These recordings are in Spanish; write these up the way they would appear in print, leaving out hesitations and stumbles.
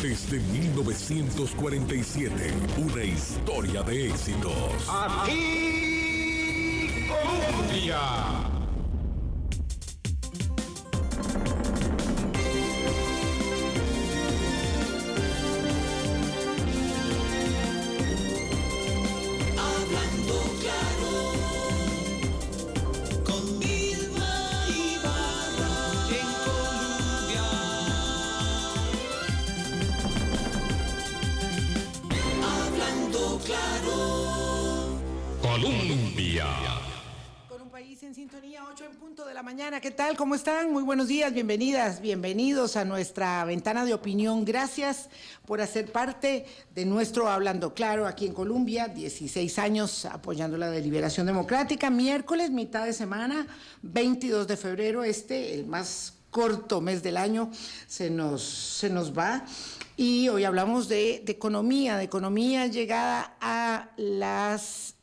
Desde 1947, una historia de éxitos. Aquí Colombia. Colombia. Con un país en sintonía, 8 en punto de la mañana. ¿Qué tal? ¿Cómo están? Muy buenos días, bienvenidas, bienvenidos a nuestra ventana de opinión. Gracias por hacer parte de nuestro Hablando Claro aquí en Colombia. 16 años apoyando la deliberación democrática. Miércoles, mitad de semana, 22 de febrero, el más corto mes del año, se nos va. Y hoy hablamos de economía llegada a las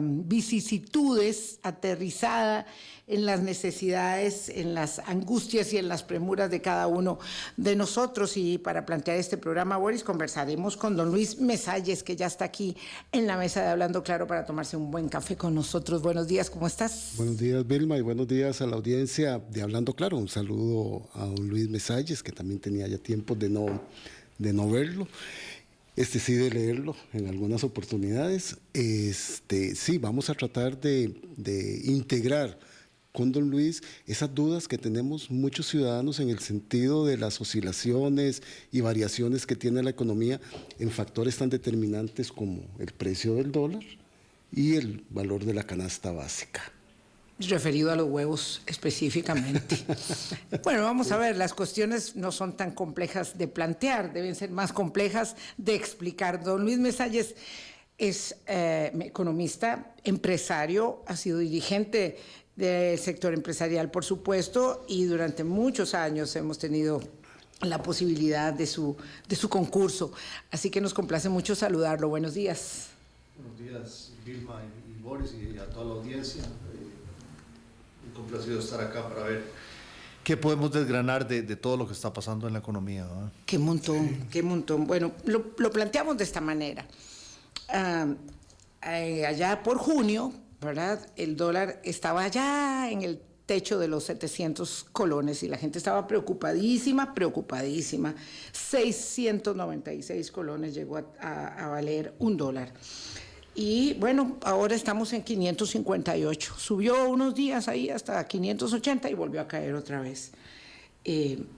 vicisitudes, aterrizada en las necesidades, en las angustias y en las premuras de cada uno de nosotros. Y para plantear este programa, Boris, conversaremos con don Luis Mesalles, que ya está aquí en la mesa de Hablando Claro para tomarse un buen café con nosotros. Buenos días, ¿cómo estás? Buenos días, Vilma, y buenos días a la audiencia de Hablando Claro. Un saludo a don Luis Mesalles, que también tenía ya tiempo de no verlo, sí de leerlo en algunas oportunidades. Sí, vamos a tratar de integrar con don Luis esas dudas que tenemos muchos ciudadanos en el sentido de las oscilaciones y variaciones que tiene la economía en factores tan determinantes como el precio del dólar y el valor de la canasta básica. Referido a los huevos específicamente. Bueno, vamos a ver, las cuestiones no son tan complejas de plantear, deben ser más complejas de explicar. Don Luis Mesalles es economista, empresario, ha sido dirigente del sector empresarial, por supuesto, y durante muchos años hemos tenido la posibilidad de su concurso. Así que nos complace mucho saludarlo. Buenos días. Buenos días, Vilma y Boris, y a toda la audiencia. Complacido estar acá para ver qué podemos desgranar de todo lo que está pasando en la economía, ¿no? Qué montón, qué montón. Bueno, lo planteamos de esta manera. Allá por junio, ¿verdad? El dólar estaba ya en el techo de los 700 colones y la gente estaba preocupadísima. 696 colones llegó a valer un dólar. Y bueno, ahora estamos en 558. Subió unos días ahí hasta 580 y volvió a caer otra vez.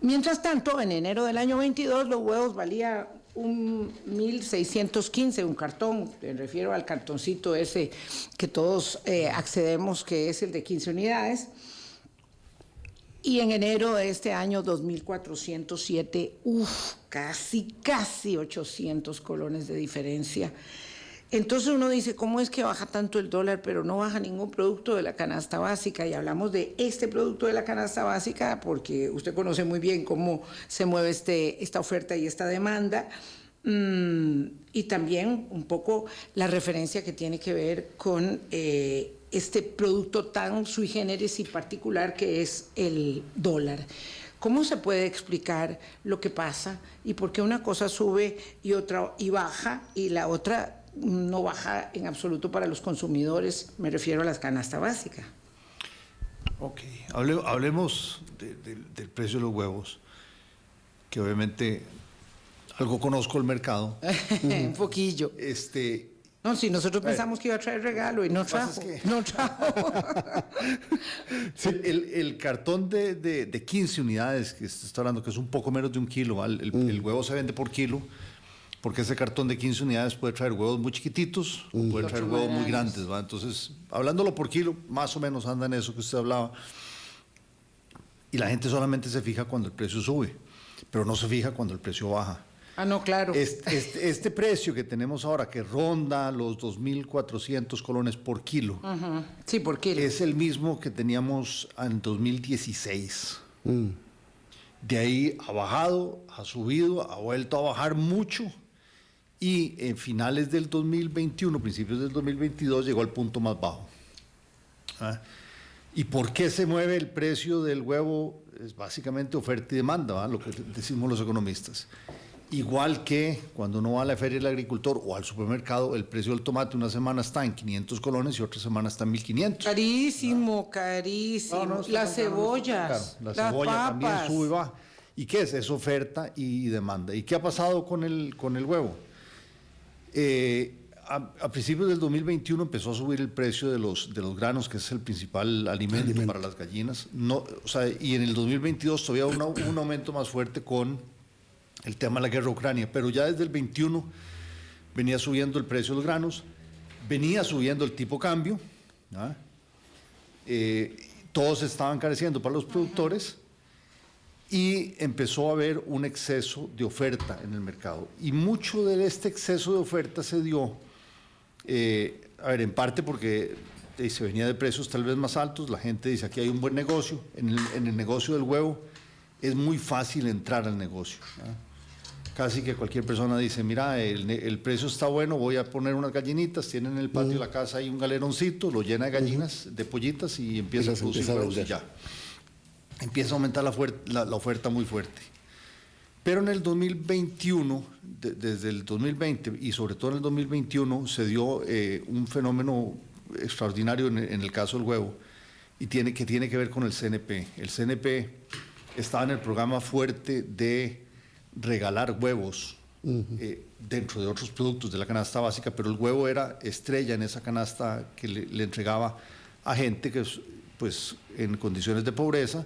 Mientras tanto, en enero del año 22, los huevos valía 1.615, un cartón, me refiero al cartoncito ese que todos accedemos, que es el de 15 unidades. Y en enero de este año, 2.407, casi 800 colones de diferencia. Entonces uno dice, ¿cómo es que baja tanto el dólar, pero no baja ningún producto de la canasta básica? Y hablamos de este producto de la canasta básica porque usted conoce muy bien cómo se mueve esta oferta y esta demanda. Y también un poco la referencia que tiene que ver con este producto tan sui generis y particular que es el dólar. ¿Cómo se puede explicar lo que pasa y por qué una cosa sube y baja y la otra no baja en absoluto para los consumidores? Me refiero a la canasta básica. Ok, hablemos del precio de los huevos, que obviamente algo conozco el mercado. Un poquillo. No, si nosotros pensamos que iba a traer regalo y no trajo. No trajo. Sí, el cartón de 15 unidades que se está hablando, que es un poco menos de un kilo, el huevo se vende por kilo, porque ese cartón de 15 unidades puede traer huevos muy chiquititos o puede traer huevos muy grandes, ¿va? Entonces, hablándolo por kilo, más o menos anda en eso que usted hablaba. Y la gente solamente se fija cuando el precio sube, pero no se fija cuando el precio baja. Ah, no, claro. Este precio que tenemos ahora, que ronda los 2.400 colones por kilo, sí, por kilo, es el mismo que teníamos en 2016. De ahí ha bajado, ha subido, ha vuelto a bajar mucho, y en finales del 2021, principios del 2022, llegó al punto más bajo. ¿Y por qué se mueve el precio del huevo? Es básicamente oferta y demanda, ¿va? Lo que decimos los economistas. Igual que cuando uno va a la feria del agricultor o al supermercado, el precio del tomate una semana está en 500 colones y otra semana está en 1500. Carísimo, carísimo. No, está Las tan caro, no está tan cebollas, caro. La las cebolla papas. también sube y baja. ¿Y qué es? Es oferta y demanda. ¿Y qué ha pasado con el huevo? A principios del 2021 empezó a subir el precio de los granos, que es el principal alimento para las gallinas. No, o sea, y en el 2022 todavía un aumento más fuerte con el tema de la guerra de Ucrania. Pero ya desde el 21 venía subiendo el precio de los granos, venía subiendo el tipo cambio, ¿ah? Todos estaban careciendo para los productores y empezó a haber un exceso de oferta en el mercado. Y mucho de este exceso de oferta se dio, en parte porque se venía de precios tal vez más altos, la gente dice aquí hay un buen negocio, en el negocio del huevo es muy fácil entrar al negocio, ¿ah? Casi que cualquier persona dice, mira, el precio está bueno, voy a poner unas gallinitas, tienen en el patio de la casa ahí un galeroncito, lo llena de gallinas, de pollitas y empieza a producir huevos y ya. Empieza a aumentar la oferta muy fuerte. Pero en el 2021, desde el 2020 y sobre todo en el 2021, se dio un fenómeno extraordinario en el caso del huevo y tiene que ver con el CNP. El CNP estaba en el programa fuerte de regalar huevos dentro de otros productos de la canasta básica, pero el huevo era estrella en esa canasta que le entregaba a gente que, pues, en condiciones de pobreza,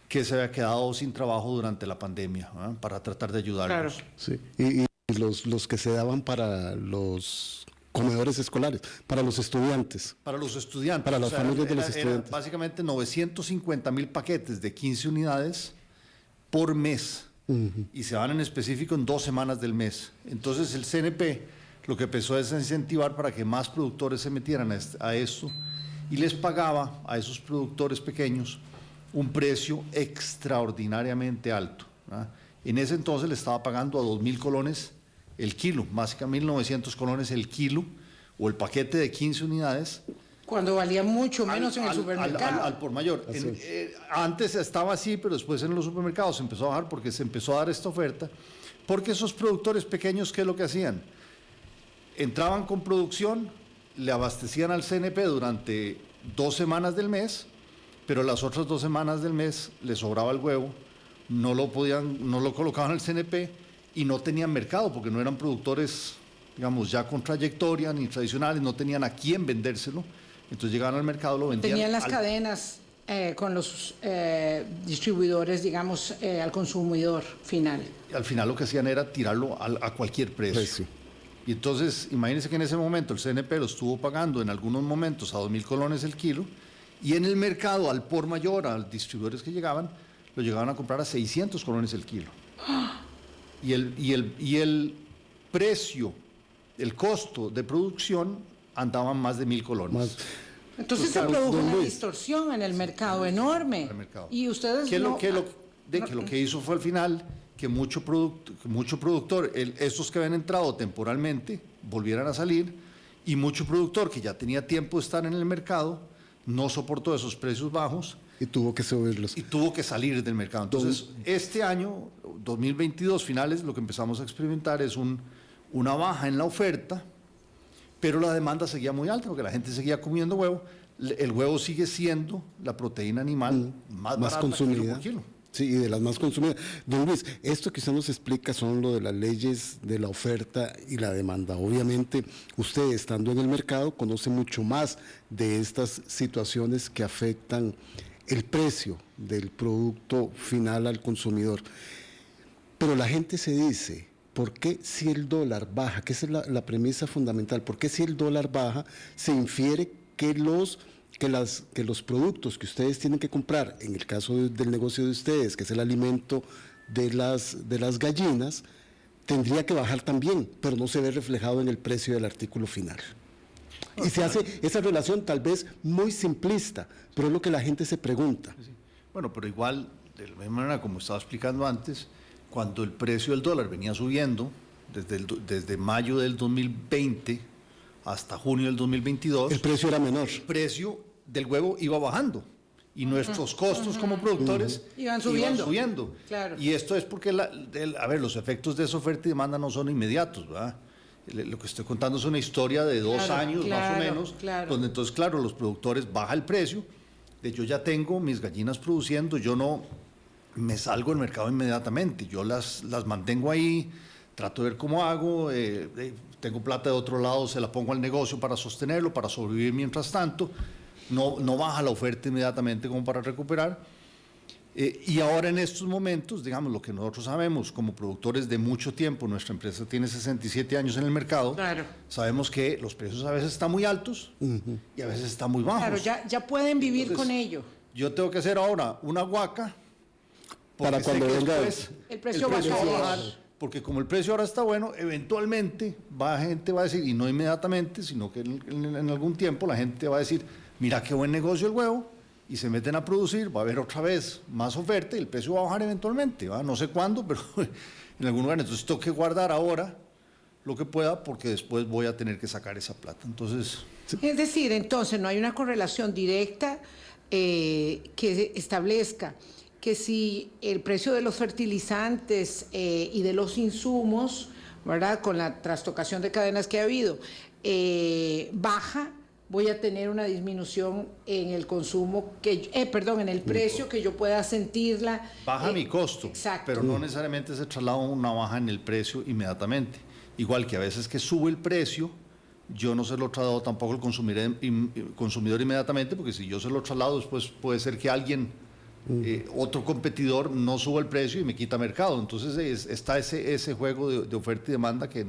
que se había quedado sin trabajo durante la pandemia, ¿eh? Para tratar de ayudarlos. Claro. Sí. Y los que se daban para los comedores escolares, para los estudiantes. Para los estudiantes. Para las familias de los estudiantes. Era básicamente 950,000 paquetes de 15 unidades por mes. Y se van en específico en 2 semanas del mes. Entonces el CNP lo que empezó es a incentivar para que más productores se metieran a esto y les pagaba a esos productores pequeños un precio extraordinariamente alto, ¿verdad? En ese entonces le estaba pagando a 2.000 colones el kilo, básicamente 1.900 colones el kilo o el paquete de 15 unidades. Cuando valía mucho menos en el supermercado. Al por mayor. Antes estaba así, pero después en los supermercados se empezó a bajar porque se empezó a dar esta oferta, porque esos productores pequeños, ¿qué es lo que hacían? Entraban con producción, le abastecían al CNP durante 2 semanas del mes, pero las otras 2 semanas del mes les sobraba el huevo, no lo colocaban al CNP y no tenían mercado porque no eran productores, digamos, ya con trayectoria ni tradicionales, no tenían a quién vendérselo. Entonces llegaban al mercado, lo vendían. Tenían las cadenas con los distribuidores, digamos, al consumidor final. Al final lo que hacían era tirarlo a cualquier precio. Y entonces, imagínense que en ese momento el CNP lo estuvo pagando en algunos momentos a 2.000 colones el kilo, y en el mercado, al por mayor, a los distribuidores que llegaban, lo llegaban a comprar a 600 colones el kilo. Y el precio, el costo de producción andaban más de 1.000 colones. Entonces se produjo una distorsión en el mercado enorme. Y ustedes lo que hizo fue al final que mucho productor, estos que habían entrado temporalmente, volvieran a salir, y mucho productor que ya tenía tiempo de estar en el mercado, no soportó esos precios bajos. Y tuvo que subirlos. Y tuvo que salir del mercado. Entonces, este año, 2022, finales, lo que empezamos a experimentar es una baja en la oferta, pero la demanda seguía muy alta porque la gente seguía comiendo huevo. El huevo sigue siendo la proteína animal más consumida kilo por kilo. Sí, y de las más consumidas. Don Luis, esto que usted nos explica son lo de las leyes de la oferta y la demanda. Obviamente, usted estando en el mercado conoce mucho más de estas situaciones que afectan el precio del producto final al consumidor. Pero la gente se dice, ¿por qué si el dólar baja? Que esa es la premisa fundamental. ¿Por qué si el dólar baja se infiere que los productos que ustedes tienen que comprar, en el caso del negocio de ustedes, que es el alimento de las gallinas, tendría que bajar también, pero no se ve reflejado en el precio del artículo final? Y se hace esa relación tal vez muy simplista, pero es lo que la gente se pregunta. Bueno, pero igual, de la misma manera como estaba explicando antes, cuando el precio del dólar venía subiendo, desde mayo del 2020 hasta junio del 2022... El precio era menor. El precio del huevo iba bajando. y nuestros costos como productores iban subiendo. Claro. Y esto es porque, a ver, los efectos de esa oferta y demanda no son inmediatos, ¿verdad? Lo que estoy contando es una historia de 2 años más o menos, donde entonces, claro, los productores baja el precio. Yo ya tengo mis gallinas produciendo, yo no me salgo del mercado inmediatamente, yo las mantengo ahí, trato de ver cómo hago, tengo plata de otro lado, se la pongo al negocio para sostenerlo, para sobrevivir mientras tanto, no baja la oferta inmediatamente como para recuperar. Y ahora en estos momentos, digamos, lo que nosotros sabemos como productores de mucho tiempo, nuestra empresa tiene 67 años en el mercado, sabemos que los precios a veces están muy altos y a veces están muy bajos. Claro, ya pueden vivir entonces, con ello. Yo tengo que hacer ahora una huaca para cuando venga el precio va a bajar. Porque como el precio ahora está bueno, eventualmente gente va a decir, y no inmediatamente, sino que en algún tiempo la gente va a decir, mira qué buen negocio el huevo, y se meten a producir, va a haber otra vez más oferta y el precio va a bajar eventualmente, ¿va? No sé cuándo, pero en algún lugar. Entonces tengo que guardar ahora lo que pueda porque después voy a tener que sacar esa plata. Entonces, es decir, entonces no hay una correlación directa que establezca que si el precio de los fertilizantes y de los insumos, ¿verdad?, con la trastocación de cadenas que ha habido, baja, voy a tener una disminución en el consumo, en el precio que yo pueda sentirla. Baja mi costo, exacto, pero no necesariamente se traslada una baja en el precio inmediatamente. Igual que a veces que sube el precio, yo no se lo traslado tampoco al consumidor inmediatamente, porque si yo se lo traslado, después puede ser que alguien, otro competidor, no suba el precio y me quita mercado. Entonces está ese juego de oferta y demanda que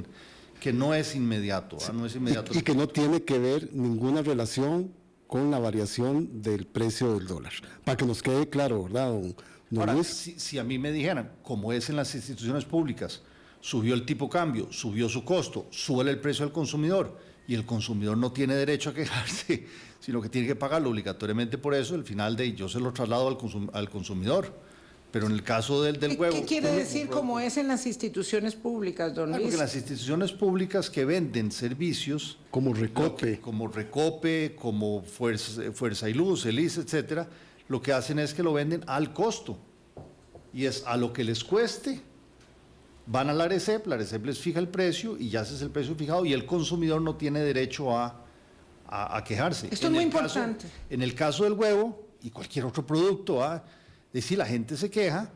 no es inmediato, ¿verdad? No es inmediato. Y que no tiene que ver ninguna relación con la variación del precio del dólar. Para que nos quede claro, ¿verdad, don Ahora, Luis? si a mí me dijeran, como es en las instituciones públicas, subió el tipo cambio, subió su costo, sube el precio al consumidor, y el consumidor no tiene derecho a quejarse, sino que tiene que pagarlo obligatoriamente por eso, el final yo se lo traslado al consumidor. Pero en el caso del huevo... ¿Qué quiere decir como es en las instituciones públicas, don Luis? Porque las instituciones públicas que venden servicios... Como Recope. Como Recope, como Fuerza y Luz, ELIS, etcétera, lo que hacen es que lo venden al costo. Y es a lo que les cueste. Van a la ARECEP les fija el precio y ya ese es el precio fijado y el consumidor no tiene derecho a quejarse. Esto es muy importante. En el caso del huevo y cualquier otro producto, es decir, la gente se queja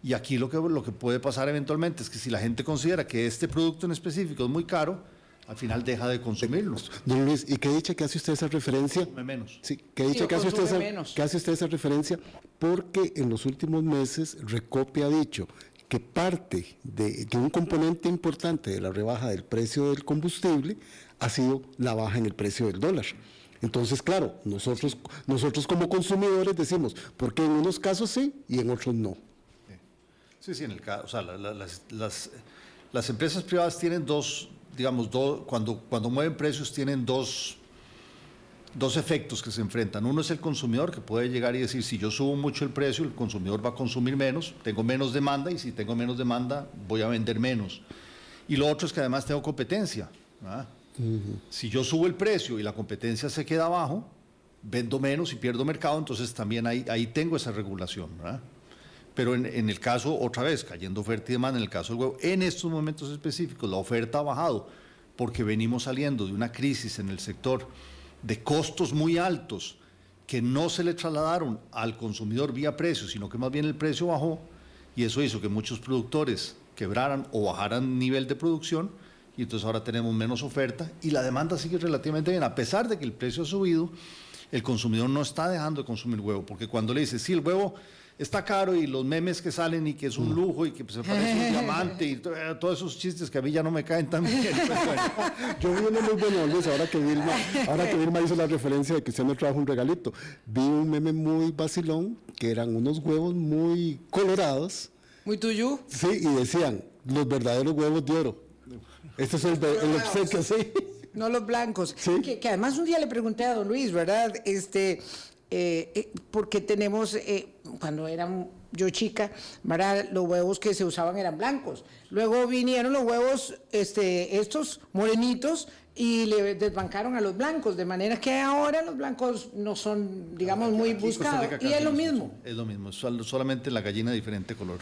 y aquí lo que puede pasar eventualmente es que si la gente considera que este producto en específico es muy caro, al final deja de consumirlo. Don Luis, ¿y qué dicha que hace usted esa referencia? Consume menos. Sí, ¿qué dicha que hace usted esa referencia? Porque en los últimos meses Recope ha dicho que que un componente importante de la rebaja del precio del combustible ha sido la baja en el precio del dólar. Entonces, claro, nosotros como consumidores decimos, porque en unos casos sí y en otros no. Sí, en el caso, o sea, las empresas privadas tienen cuando mueven precios tienen dos efectos que se enfrentan. Uno es el consumidor, que puede llegar y decir, si yo subo mucho el precio, el consumidor va a consumir menos, tengo menos demanda, y si tengo menos demanda, voy a vender menos. Y lo otro es que además tengo competencia, ¿verdad? Si yo subo el precio y la competencia se queda abajo, vendo menos y pierdo mercado, entonces también ahí tengo esa regulación, ¿verdad? Pero en el caso, otra vez, cayendo oferta y demanda, en el caso del huevo, en estos momentos específicos, la oferta ha bajado porque venimos saliendo de una crisis en el sector de costos muy altos que no se le trasladaron al consumidor vía precio, sino que más bien el precio bajó y eso hizo que muchos productores quebraran o bajaran nivel de producción y entonces ahora tenemos menos oferta y la demanda sigue relativamente bien. A pesar de que el precio ha subido, el consumidor no está dejando de consumir huevo, porque cuando le dices, sí, el huevo está caro y los memes que salen y que es un lujo y que se parece un diamante y todos esos chistes que a mí ya no me caen tan bien. Pues bueno. Yo vi uno muy bueno, Luis, ahora que Vilma hizo la referencia de que usted me trajo un regalito. Vi un meme muy vacilón, que eran unos huevos muy colorados. ¿Muy tuyo? Sí, y decían, los verdaderos huevos de oro. Este es el obsequio, sí. No los blancos. ¿Sí? Que además un día le pregunté a don Luis, ¿verdad? Porque tenemos, cuando eran yo chica, ¿verdad? Los huevos que se usaban eran blancos. Luego vinieron los huevos, estos morenitos, y le desbancaron a los blancos, de manera que ahora los blancos no son, digamos, muy buscados. Y es lo mismo. Es lo mismo, solamente la gallina de diferente color.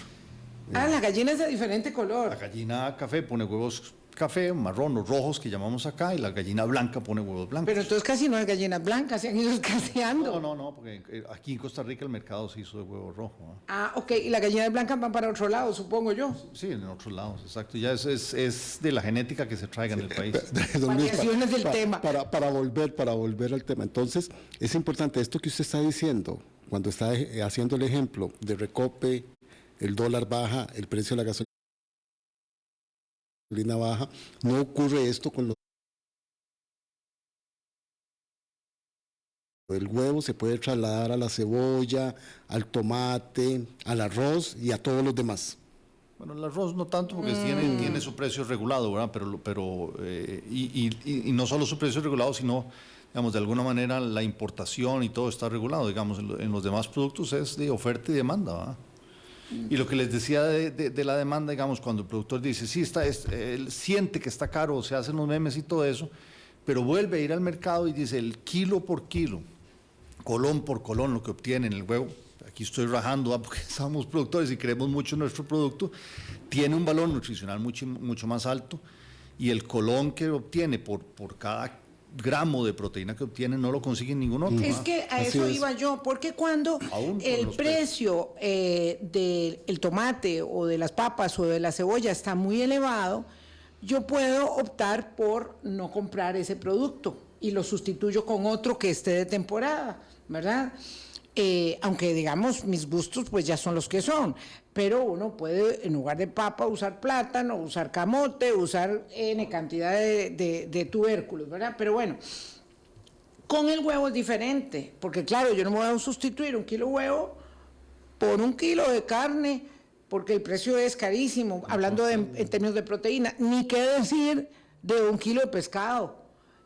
Ah, la gallina es de diferente color. La gallina café pone huevos café, marrón o rojos que llamamos acá, y la gallina blanca pone huevos blancos. Pero entonces casi no hay gallinas blancas, se han ido escaseando. No, porque aquí en Costa Rica el mercado se hizo de huevo rojo, ¿no? Ah, ok, y las gallinas blancas van para otro lado, supongo yo. Sí, en otros lados, exacto. Ya es de la genética que se traiga en el país. Don Luis, Variaciones del tema. Para volver al tema. Entonces, es importante esto que usted está diciendo, cuando está haciendo el ejemplo de Recope, el dólar baja, el precio de la gasolina baja, no ocurre esto con los... El huevo se puede trasladar a la cebolla, al tomate, al arroz y a todos los demás. Bueno, el arroz no tanto porque tiene su precio regulado, ¿verdad? Pero y no solo su precio regulado, sino, digamos, de alguna manera la importación y todo está regulado. Digamos, en los demás productos es de oferta y demanda, ¿verdad? Y lo que les decía de la demanda, digamos, cuando el productor dice, sí, él siente que está caro, se hacen los memes y todo eso, pero vuelve a ir al mercado y dice, el kilo por kilo, colón por colón, lo que obtiene en el huevo, aquí estoy rajando, porque somos productores y creemos mucho en nuestro producto, tiene un valor nutricional mucho más alto, y el colón que obtiene por cada gramo de proteína que obtiene no lo consigue ningún otro. Es que a eso iba yo, porque cuando el precio del tomate o de las papas o de la cebolla está muy elevado, yo puedo optar por no comprar ese producto y lo sustituyo con otro que esté de temporada, ¿verdad? Aunque digamos mis gustos pues ya son los que son, pero uno puede en lugar de papa usar plátano, usar camote, usar N cantidad de tubérculos, ¿verdad? Pero bueno, con el huevo es diferente, porque claro, yo no me voy a sustituir un kilo de huevo por un kilo de carne, porque el precio es carísimo, hablando en términos de proteína, ni qué decir de un kilo de pescado.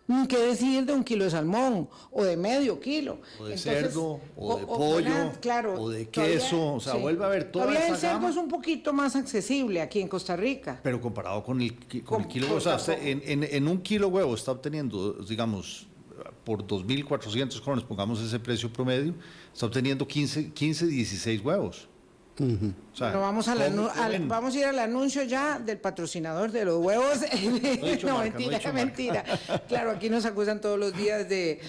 Ni qué decir de un kilo de salmón, o de medio kilo. O de cerdo, o de pollo, claro, o de queso, o sea, vuelve a haber toda todavía esa el cerdo gama. es un poquito más accesible aquí en Costa Rica. Pero comparado con el kilo, o sea, en un kilo huevo está obteniendo, digamos, por 2.400 colones, pongamos ese precio promedio, está obteniendo 15, 16 huevos. O sea, Pero vamos a ir al anuncio ya del patrocinador de los huevos. No, mentira. Claro, aquí nos acusan todos los días de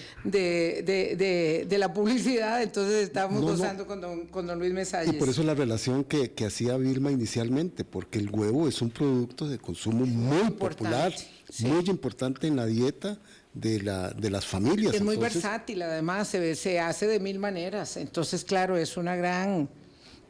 la publicidad, entonces estamos gozando con don Luis Mesalles. Y por eso la relación que hacía Vilma inicialmente, porque el huevo es un producto de consumo muy popular, muy importante en la dieta de las familias. Es muy versátil, además, se hace de mil maneras. Entonces, claro, es una gran...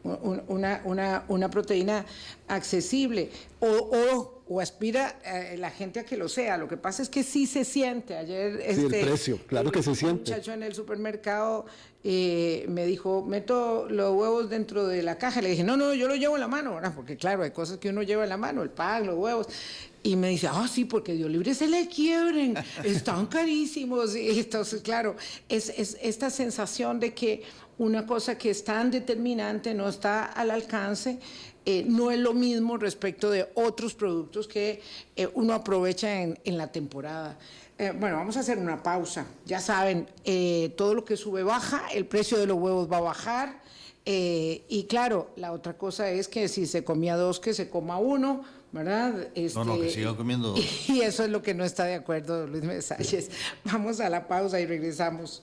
Una proteína accesible o aspira la gente a que lo sea. Lo que pasa es que sí se siente. Ayer el precio, claro que se siente. Un muchacho en el supermercado me dijo, meto los huevos dentro de la caja. Le dije, no, yo lo llevo en la mano, ¿verdad? Porque claro, hay cosas que uno lleva en la mano, el pan, los huevos. Y me dice, sí, porque Dios libre se le quiebren, están carísimos. Y entonces, claro, es esta sensación de que una cosa que es tan determinante no está al alcance, no es lo mismo respecto de otros productos que uno aprovecha en la temporada. Bueno, vamos a hacer una pausa. Ya saben, todo lo que sube baja, el precio de los huevos va a bajar. Y claro, la otra cosa es que si se comía dos, que se coma uno, ¿verdad? Que siga comiendo dos. Y eso es lo que no está de acuerdo Luis Mesalles. Vamos a la pausa y regresamos.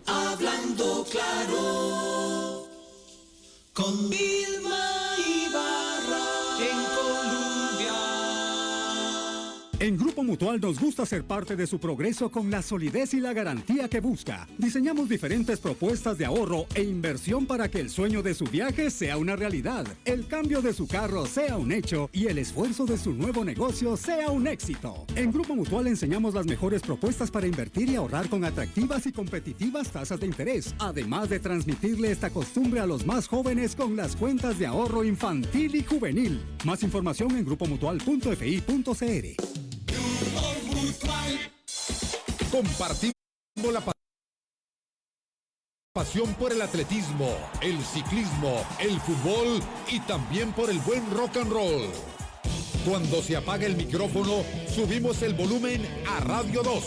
Hablando claro, con Vilma Ibarra en Colombia. En Grupo Mutual nos gusta ser parte de su progreso con la solidez y la garantía que busca. Diseñamos diferentes propuestas de ahorro e inversión para que el sueño de su viaje sea una realidad, el cambio de su carro sea un hecho y el esfuerzo de su nuevo negocio sea un éxito. En Grupo Mutual enseñamos las mejores propuestas para invertir y ahorrar con atractivas y competitivas tasas de interés, además de transmitirle esta costumbre a los más jóvenes con las cuentas de ahorro infantil y juvenil. Más información en grupomutual.fi.cr. Compartimos la Pasión por el atletismo, el ciclismo, el fútbol y también por el buen rock and roll. Cuando se apaga el micrófono, subimos el volumen a Radio 2.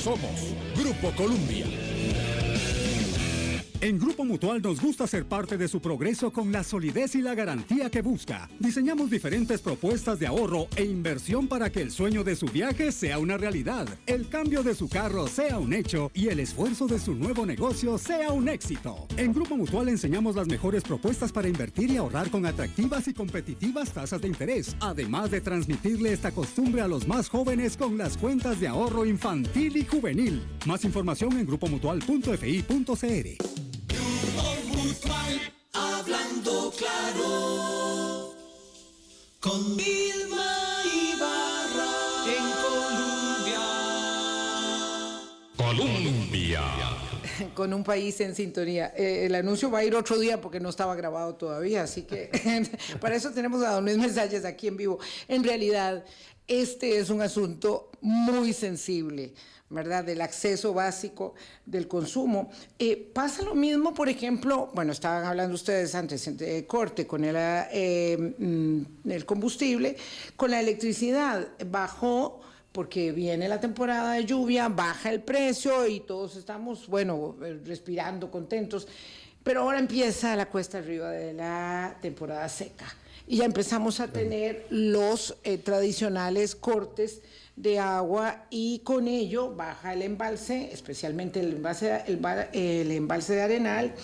Somos Grupo Columbia. En Grupo Mutual nos gusta ser parte de su progreso con la solidez y la garantía que busca. Diseñamos diferentes propuestas de ahorro e inversión para que el sueño de su viaje sea una realidad, el cambio de su carro sea un hecho y el esfuerzo de su nuevo negocio sea un éxito. En Grupo Mutual enseñamos las mejores propuestas para invertir y ahorrar con atractivas y competitivas tasas de interés, además de transmitirle esta costumbre a los más jóvenes con las cuentas de ahorro infantil y juvenil. Más información en grupomutual.fi.cr. Hablando claro, con Vilma Ibarra en Columbia. Con un país en sintonía. El anuncio va a ir otro día porque no estaba grabado todavía, así que para eso tenemos a don Luis Mesalles aquí en vivo. En realidad, este es un asunto muy sensible, ¿verdad? Del acceso básico, del consumo. Pasa lo mismo, por ejemplo, bueno, estaban hablando ustedes antes de corte con el combustible, con la electricidad. Bajó porque viene la temporada de lluvia, baja el precio y todos estamos, bueno, respirando contentos. Pero ahora empieza la cuesta arriba de la temporada seca y ya empezamos a tener los tradicionales cortes de agua y con ello baja el embalse, especialmente el embalse de Arenal.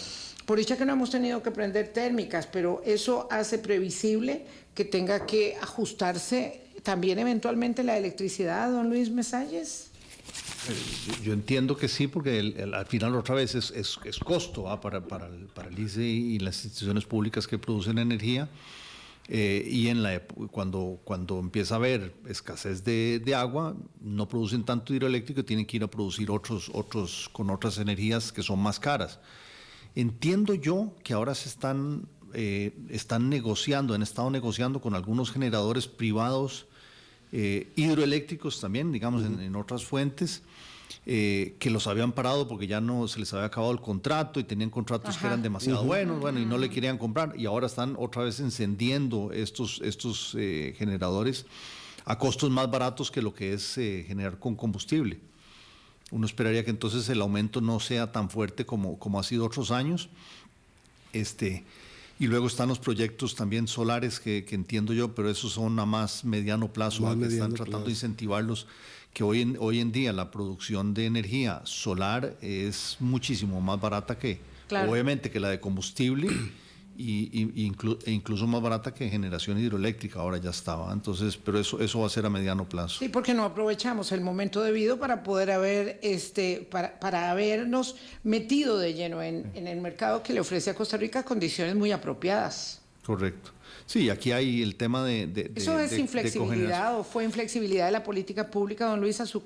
Por dicha que no hemos tenido que prender térmicas, pero eso hace previsible que tenga que ajustarse también eventualmente la electricidad, don Luis Mesalles. Yo entiendo que sí, porque al final otra vez es costo para el ICE y las instituciones públicas que producen energía. Y cuando empieza a haber escasez de agua, no producen tanto hidroeléctrico y tienen que ir a producir otros con otras energías que son más caras. Entiendo yo que ahora han estado negociando con algunos generadores privados hidroeléctricos también, digamos, en otras fuentes, que los habían parado porque ya no se les había acabado el contrato y tenían contratos que eran demasiado buenos, y no le querían comprar, y ahora están otra vez encendiendo estos generadores a costos más baratos que lo que es generar con combustible. Uno esperaría que entonces el aumento no sea tan fuerte como ha sido otros años. Y luego están los proyectos también solares que entiendo yo, pero esos son a más mediano plazo, que están tratando de incentivarlos, que hoy en día la producción de energía solar es muchísimo más barata obviamente que la de combustible e incluso más barata que generación hidroeléctrica, ahora ya estaba. Entonces, pero eso va a ser a mediano plazo. Sí, porque no aprovechamos el momento debido para poder para habernos metido de lleno en el mercado que le ofrece a Costa Rica condiciones muy apropiadas. Correcto. Sí, aquí hay el tema de ¿Eso es inflexibilidad o fue inflexibilidad de la política pública, don Luis, a su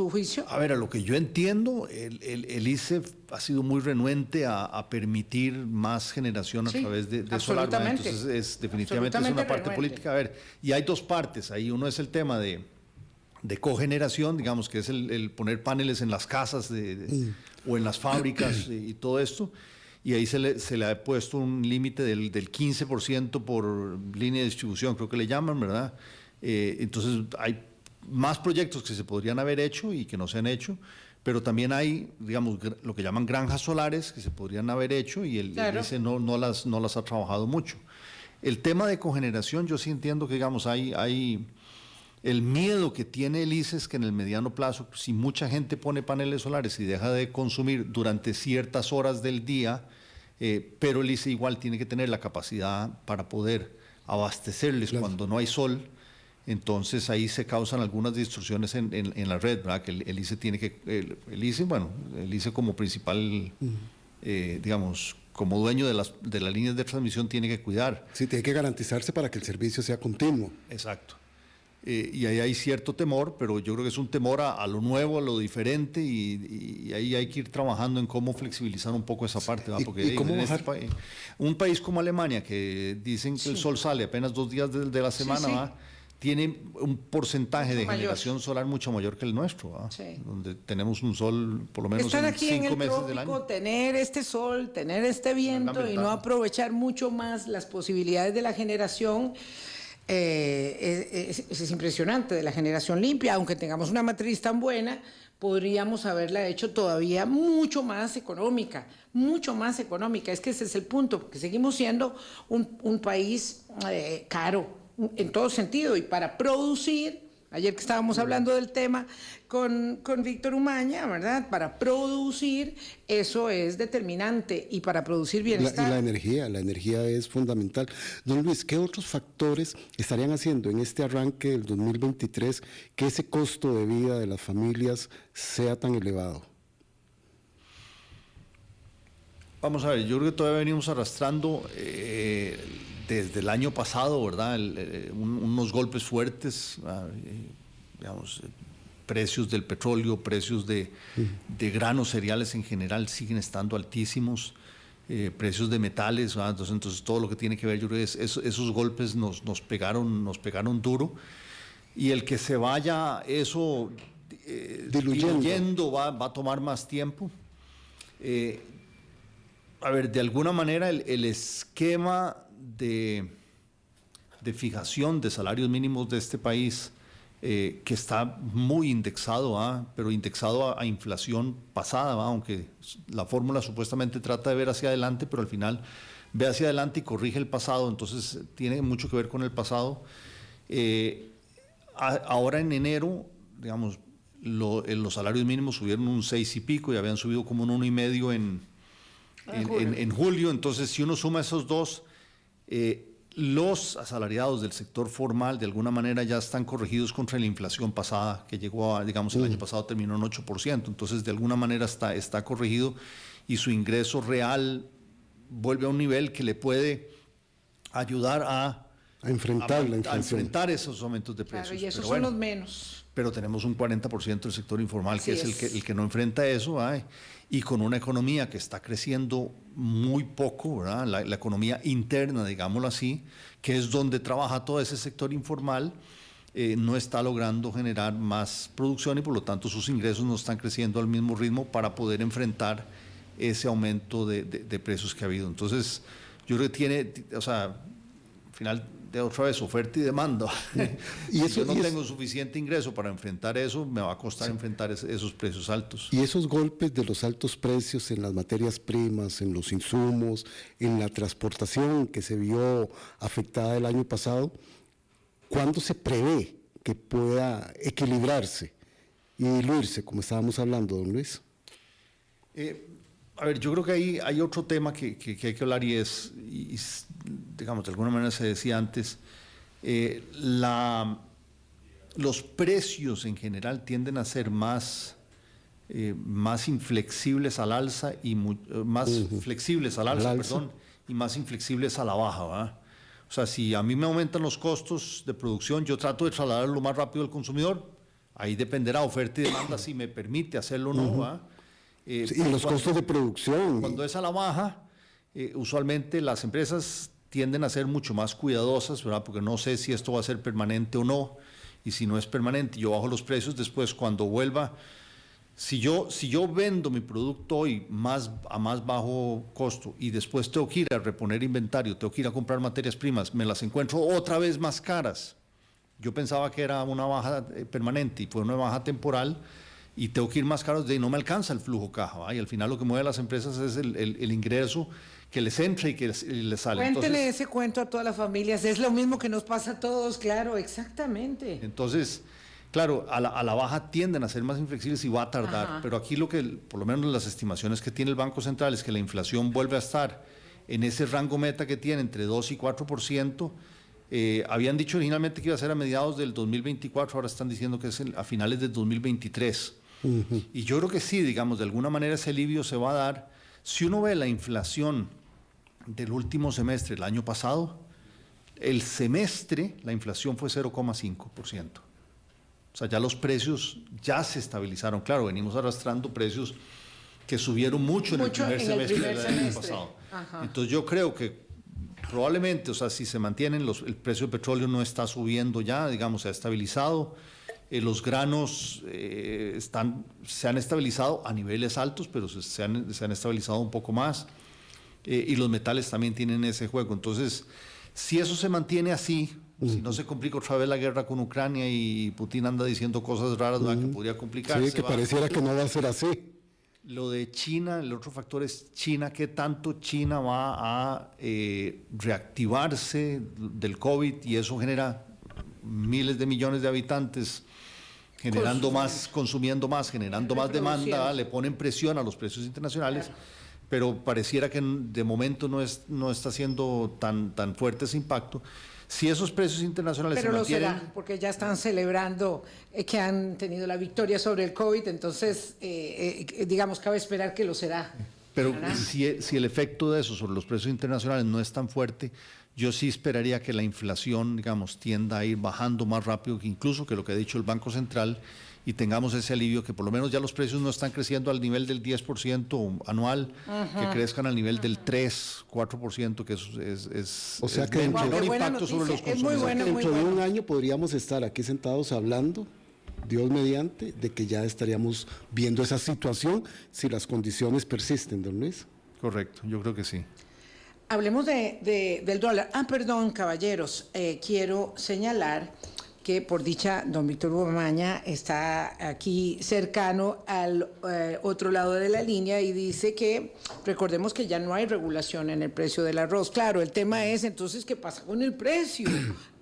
juicio? A ver, a lo que yo entiendo, el ICE ha sido muy renuente a permitir más generación a través de solar, ¿verdad? Entonces definitivamente es una parte política. A ver, y hay dos partes ahí. Uno es el tema de cogeneración, digamos, que es el poner paneles en las casas o en las fábricas y todo esto. Y ahí se le ha puesto un límite del 15% por línea de distribución, creo que le llaman, ¿verdad? Entonces hay más proyectos que se podrían haber hecho y que no se han hecho, pero también hay, digamos, lo que llaman granjas solares que se podrían haber hecho y el ICE no las ha trabajado mucho. El tema de cogeneración, yo sí entiendo que, digamos, hay el miedo que tiene el ICE es que en el mediano plazo, si mucha gente pone paneles solares y deja de consumir durante ciertas horas del día, pero el ICE igual tiene que tener la capacidad para poder abastecerles cuando no hay sol, entonces ahí se causan algunas distorsiones en la red, ¿verdad? Que el ICE tiene que, el ICE como principal, digamos, como dueño de las líneas de transmisión tiene que cuidar. Sí, tiene que garantizarse para que el servicio sea continuo. Exacto. Y ahí hay cierto temor, pero yo creo que es un temor a lo nuevo, a lo diferente, y ahí hay que ir trabajando en cómo flexibilizar un poco esa parte, ¿verdad? Porque cómo un país como Alemania, que dicen que el sol sale apenas 2 días de la semana, ¿verdad? tiene un porcentaje de Mucho mayor. generación solar mucho mayor que el nuestro, ¿ah? Sí. Donde tenemos un sol por lo menos Estar en aquí en 5 el meses del trópico, año. tener este sol, tener este viento y no ventaja. aprovechar mucho más las posibilidades de la generación es impresionante, de la generación limpia. Aunque tengamos una matriz tan buena, podríamos haberla hecho todavía mucho más económica, mucho más económica. Es que ese es el punto, porque seguimos siendo un país caro en todo sentido, y para producir, ayer que estábamos hablando del tema con Víctor Umaña, ¿verdad? Para producir, eso es determinante, y para producir bienestar. La energía es fundamental. Don Luis, ¿qué otros factores estarían haciendo en este arranque del 2023 que ese costo de vida de las familias sea tan elevado? Vamos a ver, yo creo que todavía venimos arrastrando desde el año pasado, ¿verdad? Unos golpes fuertes, digamos, precios del petróleo, precios de granos, cereales en general siguen estando altísimos, precios de metales, ¿verdad? Entonces todo lo que tiene que ver, yo creo que esos golpes nos pegaron duro, y el que se vaya eso diluyendo va a tomar más tiempo. A ver, de alguna manera el esquema de fijación de salarios mínimos de este país, que está muy indexado, pero indexado a inflación pasada, aunque la fórmula supuestamente trata de ver hacia adelante, pero al final ve hacia adelante y corrige el pasado, entonces tiene mucho que ver con el pasado. Ahora en enero, digamos, los salarios mínimos subieron un 6 y pico y habían subido como un 1,5 en julio. Entonces, si uno suma esos dos, los asalariados del sector formal de alguna manera ya están corregidos contra la inflación pasada, que llegó a, digamos, el año pasado terminó en 8%, entonces de alguna manera está corregido, y su ingreso real vuelve a un nivel que le puede ayudar a enfrentar la inflación, a enfrentar esos aumentos de precios. Claro, y esos Pero son bueno, los menos. pero tenemos un 40% del sector informal, Así que es el que no enfrenta eso, y con una economía que está creciendo muy poco, ¿verdad? La economía interna, digámoslo así, que es donde trabaja todo ese sector informal, no está logrando generar más producción, y por lo tanto sus ingresos no están creciendo al mismo ritmo para poder enfrentar ese aumento de precios que ha habido. Entonces, yo creo que o sea, al final, de otra vez, oferta y demanda. Si yo no tengo suficiente ingreso para enfrentar eso, me va a costar enfrentar esos precios altos. Y esos golpes de los altos precios en las materias primas, en los insumos, en la transportación que se vio afectada el año pasado, ¿cuándo se prevé que pueda equilibrarse y diluirse, como estábamos hablando, don Luis? A ver, yo creo que hay otro tema que hay que hablar, y digamos, de alguna manera se decía antes, los precios en general tienden a ser más inflexibles al alza y flexibles al alza, perdón, y más inflexibles a la baja, ¿verdad? O sea, si a mí me aumentan los costos de producción, yo trato de trasladarlo lo más rápido al consumidor. Ahí dependerá oferta y demanda si me permite hacerlo o no, ¿verdad? Y los costos de producción. Cuando es a la baja, usualmente las empresas tienden a ser mucho más cuidadosas, ¿verdad? Porque no sé si esto va a ser permanente o no, y si no es permanente, yo bajo los precios después cuando vuelva. Si yo vendo mi producto hoy a más bajo costo, y después tengo que ir a reponer inventario, tengo que ir a comprar materias primas, me las encuentro otra vez más caras. Yo pensaba que era una baja permanente y fue una baja temporal, y tengo que ir más caro, no me alcanza el flujo caja, ¿va? Y al final lo que mueve a las empresas es el ingreso que les entra y que les sale. Cuéntele ese cuento a todas las familias, es lo mismo que nos pasa a todos, claro, exactamente. Entonces, claro, a la baja tienden a ser más inflexibles y va a tardar, pero aquí por lo menos las estimaciones que tiene el Banco Central es que la inflación vuelve a estar en ese rango meta que tiene entre 2 y 4%. Habían dicho originalmente que iba a ser a mediados del 2024, ahora están diciendo que es a finales del 2023. Y yo creo que sí, digamos, de alguna manera ese alivio se va a dar. Si uno ve la inflación del último semestre, el año pasado, el semestre, la inflación fue 0,5%. O sea, ya los precios ya se estabilizaron. Claro, venimos arrastrando precios que subieron mucho en el primer semestre del año pasado. Entonces yo creo que probablemente, o sea, si se mantienen, el precio del petróleo no está subiendo ya, digamos, se ha estabilizado. Los granos se han estabilizado a niveles altos, pero se han estabilizado un poco más. Y los metales también tienen ese juego. Entonces, si eso se mantiene así, si no se complica otra vez la guerra con Ucrania y Putin anda diciendo cosas raras, ¿verdad? Que podría complicarse. Sí, que pareciera que no va a ser así. Lo de China, el otro factor es China, qué tanto China va a reactivarse del COVID, y eso genera miles de millones de habitantes generando más, consumiendo más, generando más demanda, le ponen presión a los precios internacionales. Claro. Pero pareciera que de momento no está siendo tan fuerte ese impacto. Si esos precios internacionales pero se mantienen... Pero lo será, porque ya están celebrando que han tenido la victoria sobre el COVID, entonces, digamos, cabe esperar que lo será. Pero si el efecto de eso sobre los precios internacionales no es tan fuerte, yo sí esperaría que la inflación, digamos, tienda a ir bajando más rápido que incluso que lo que ha dicho el Banco Central, y tengamos ese alivio, que por lo menos ya los precios no están creciendo al nivel del 10% anual, que crezcan al nivel del 3, 4%, que eso es o sea, que menor impacto sobre los consumidores. Dentro de un año podríamos estar aquí sentados hablando, Dios mediante, de que ya estaríamos viendo esa situación si las condiciones persisten, don Luis. Correcto, yo creo que sí. Hablemos del dólar. Perdón, caballeros, quiero señalar que por dicha don Víctor Bumaña está aquí cercano al otro lado de la línea y dice que recordemos que ya no hay regulación en el precio del arroz. Claro, el tema es entonces ¿qué pasa con el precio?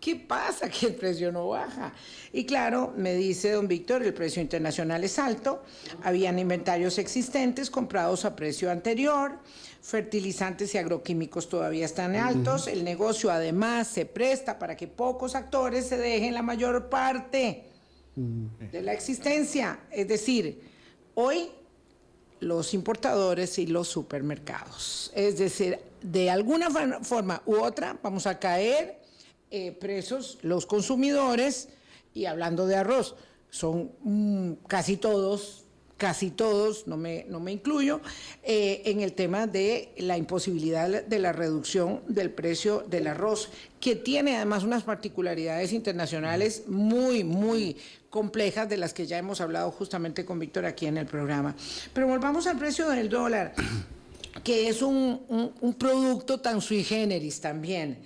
¿Qué pasa que el precio no baja? Y claro, me dice don Víctor, el precio internacional es alto, habían inventarios existentes comprados a precio anterior, fertilizantes y agroquímicos todavía están altos, el negocio además se presta para que pocos actores se dejen la mayor parte de la existencia, es decir, hoy los importadores y los supermercados, es decir, de alguna forma u otra vamos a caer presos los consumidores, y hablando de arroz, son casi todos, no me incluyo, en el tema de la imposibilidad de la reducción del precio del arroz, que tiene además unas particularidades internacionales muy, muy complejas, de las que ya hemos hablado justamente con Víctor aquí en el programa. Pero volvamos al precio del dólar, que es un producto tan sui generis también.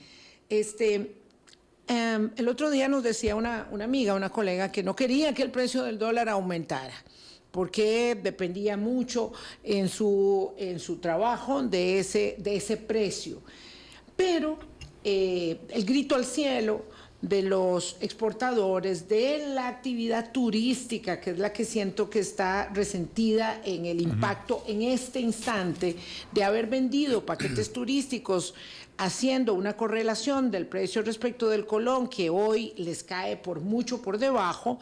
El otro día nos decía una amiga, una colega, que no quería que el precio del dólar aumentara, porque dependía mucho en su trabajo de ese precio. Pero el grito al cielo de los exportadores, de la actividad turística, que es la que siento que está resentida en el impacto en este instante de haber vendido paquetes turísticos haciendo una correlación del precio respecto del colón, que hoy les cae por mucho por debajo,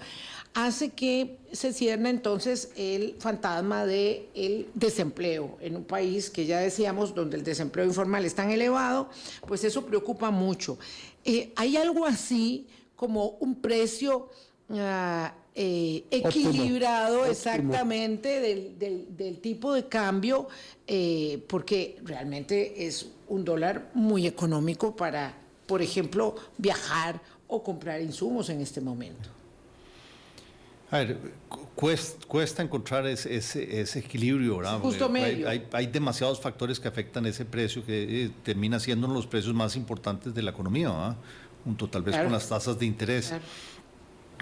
hace que se cierne entonces el fantasma del desempleo en un país que ya decíamos donde el desempleo informal es tan elevado, pues eso preocupa mucho. Hay algo así como un precio equilibrado, óptimo, exactamente, del tipo de cambio, porque realmente es un dólar muy económico para, por ejemplo, viajar o comprar insumos en este momento. A ver, cuesta encontrar ese equilibrio, ¿verdad? Justo medio. Hay demasiados factores que afectan ese precio, que termina siendo uno de los precios más importantes de la economía, ¿verdad? Junto tal vez con las tasas de interés. Claro.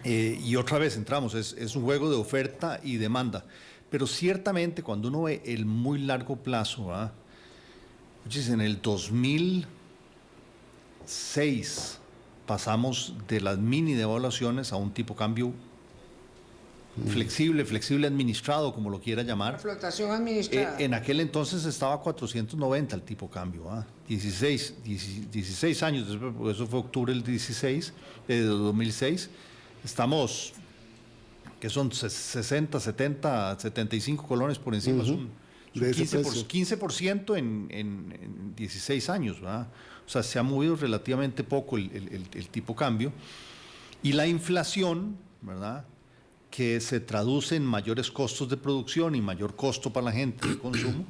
Y otra vez entramos, es un juego de oferta y demanda. Pero ciertamente cuando uno ve el muy largo plazo, ¿verdad? En el 2006 pasamos de las mini devaluaciones a un tipo cambio flexible administrado, como lo quiera llamar. La flotación administrada. En aquel entonces estaba a 490 el tipo cambio, 16 años después, porque eso fue octubre del 16 de 2006. Estamos, que son 60, 70, 75 colones por encima, son 15% en 16 años, ¿verdad? O sea, se ha movido relativamente poco el tipo cambio. Y la inflación, ¿verdad?, que se traduce en mayores costos de producción y mayor costo para la gente de consumo,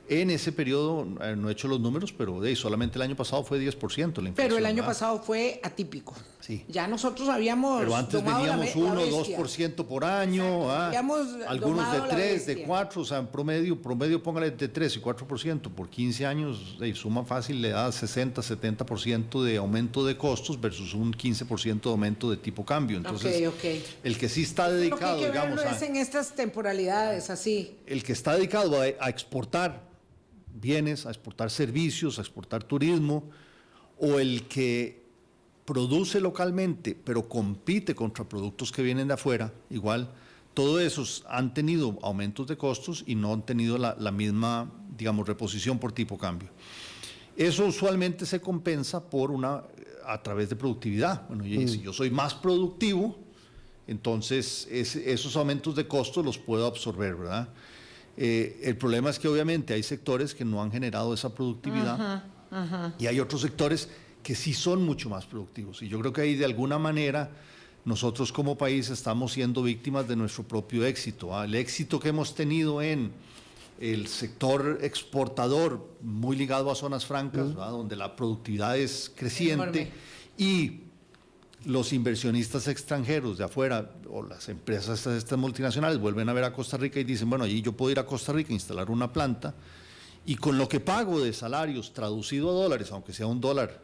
En ese periodo, no he hecho los números, pero solamente el año pasado fue 10% la inflación. Pero el año ¿verdad? pasado fue atípico. Sí. Ya nosotros habíamos Pero antes domado veníamos la 1 bestia. 2% por año, Habíamos algunos de domado la 3, de bestia. 4, o sea, en promedio póngale de 3 y 4%, por 15 años, suma fácil, le da 60, 70% de aumento de costos versus un 15% de aumento de tipo cambio. Entonces, Ok. el que sí está Lo dedicado, que hay que digamos, verlo es en estas temporalidades, así. el que está dedicado a exportar bienes, a exportar servicios, a exportar turismo, o el que produce localmente, pero compite contra productos que vienen de afuera, igual, todos esos han tenido aumentos de costos y no han tenido la misma, digamos, reposición por tipo cambio. Eso usualmente se compensa a través de productividad. Bueno, y si yo soy más productivo, entonces esos aumentos de costos los puedo absorber, ¿verdad? El problema es que obviamente hay sectores que no han generado esa productividad y hay otros sectores que sí son mucho más productivos. Y yo creo que ahí de alguna manera nosotros como país estamos siendo víctimas de nuestro propio éxito. El éxito que hemos tenido en el sector exportador, muy ligado a zonas francas, donde la productividad es creciente, enorme. y los inversionistas extranjeros de afuera o las empresas estas multinacionales vuelven a ver a Costa Rica y dicen, bueno, allí yo puedo ir a Costa Rica e instalar una planta y con lo que pago de salarios traducido a dólares, aunque sea un dólar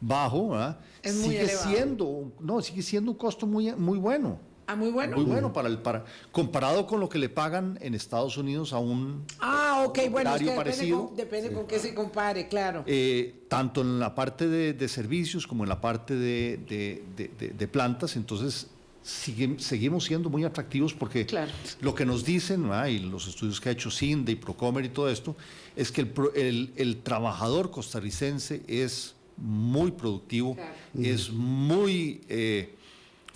bajo, Es muy sigue elevado. siendo un costo muy, muy bueno. Ah, muy bueno. Muy bueno comparado con lo que le pagan en Estados Unidos a un Ok, bueno, es que parecido. depende con qué se compare, claro. Tanto en la parte de servicios como en la parte de plantas, entonces seguimos siendo muy atractivos porque Claro. lo que nos dicen, y los estudios que ha hecho CINDE y Procomer y todo esto, es que el trabajador costarricense es muy productivo, Claro. es muy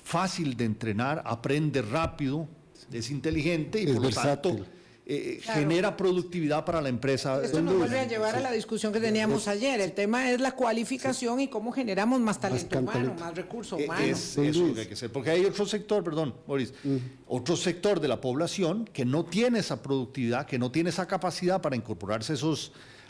fácil de entrenar, aprende rápido, es inteligente y Es por lo versátil. tanto genera productividad para la empresa. Esto nos vuelve a llevar a la discusión que teníamos ayer. El tema es la cualificación y cómo generamos más talento humano, talento. más recurso humano. Es eso lo que hay que hacer, porque hay otro sector, perdón, Maurice, otro sector de la población que no tiene esa productividad, que no tiene esa capacidad para incorporarse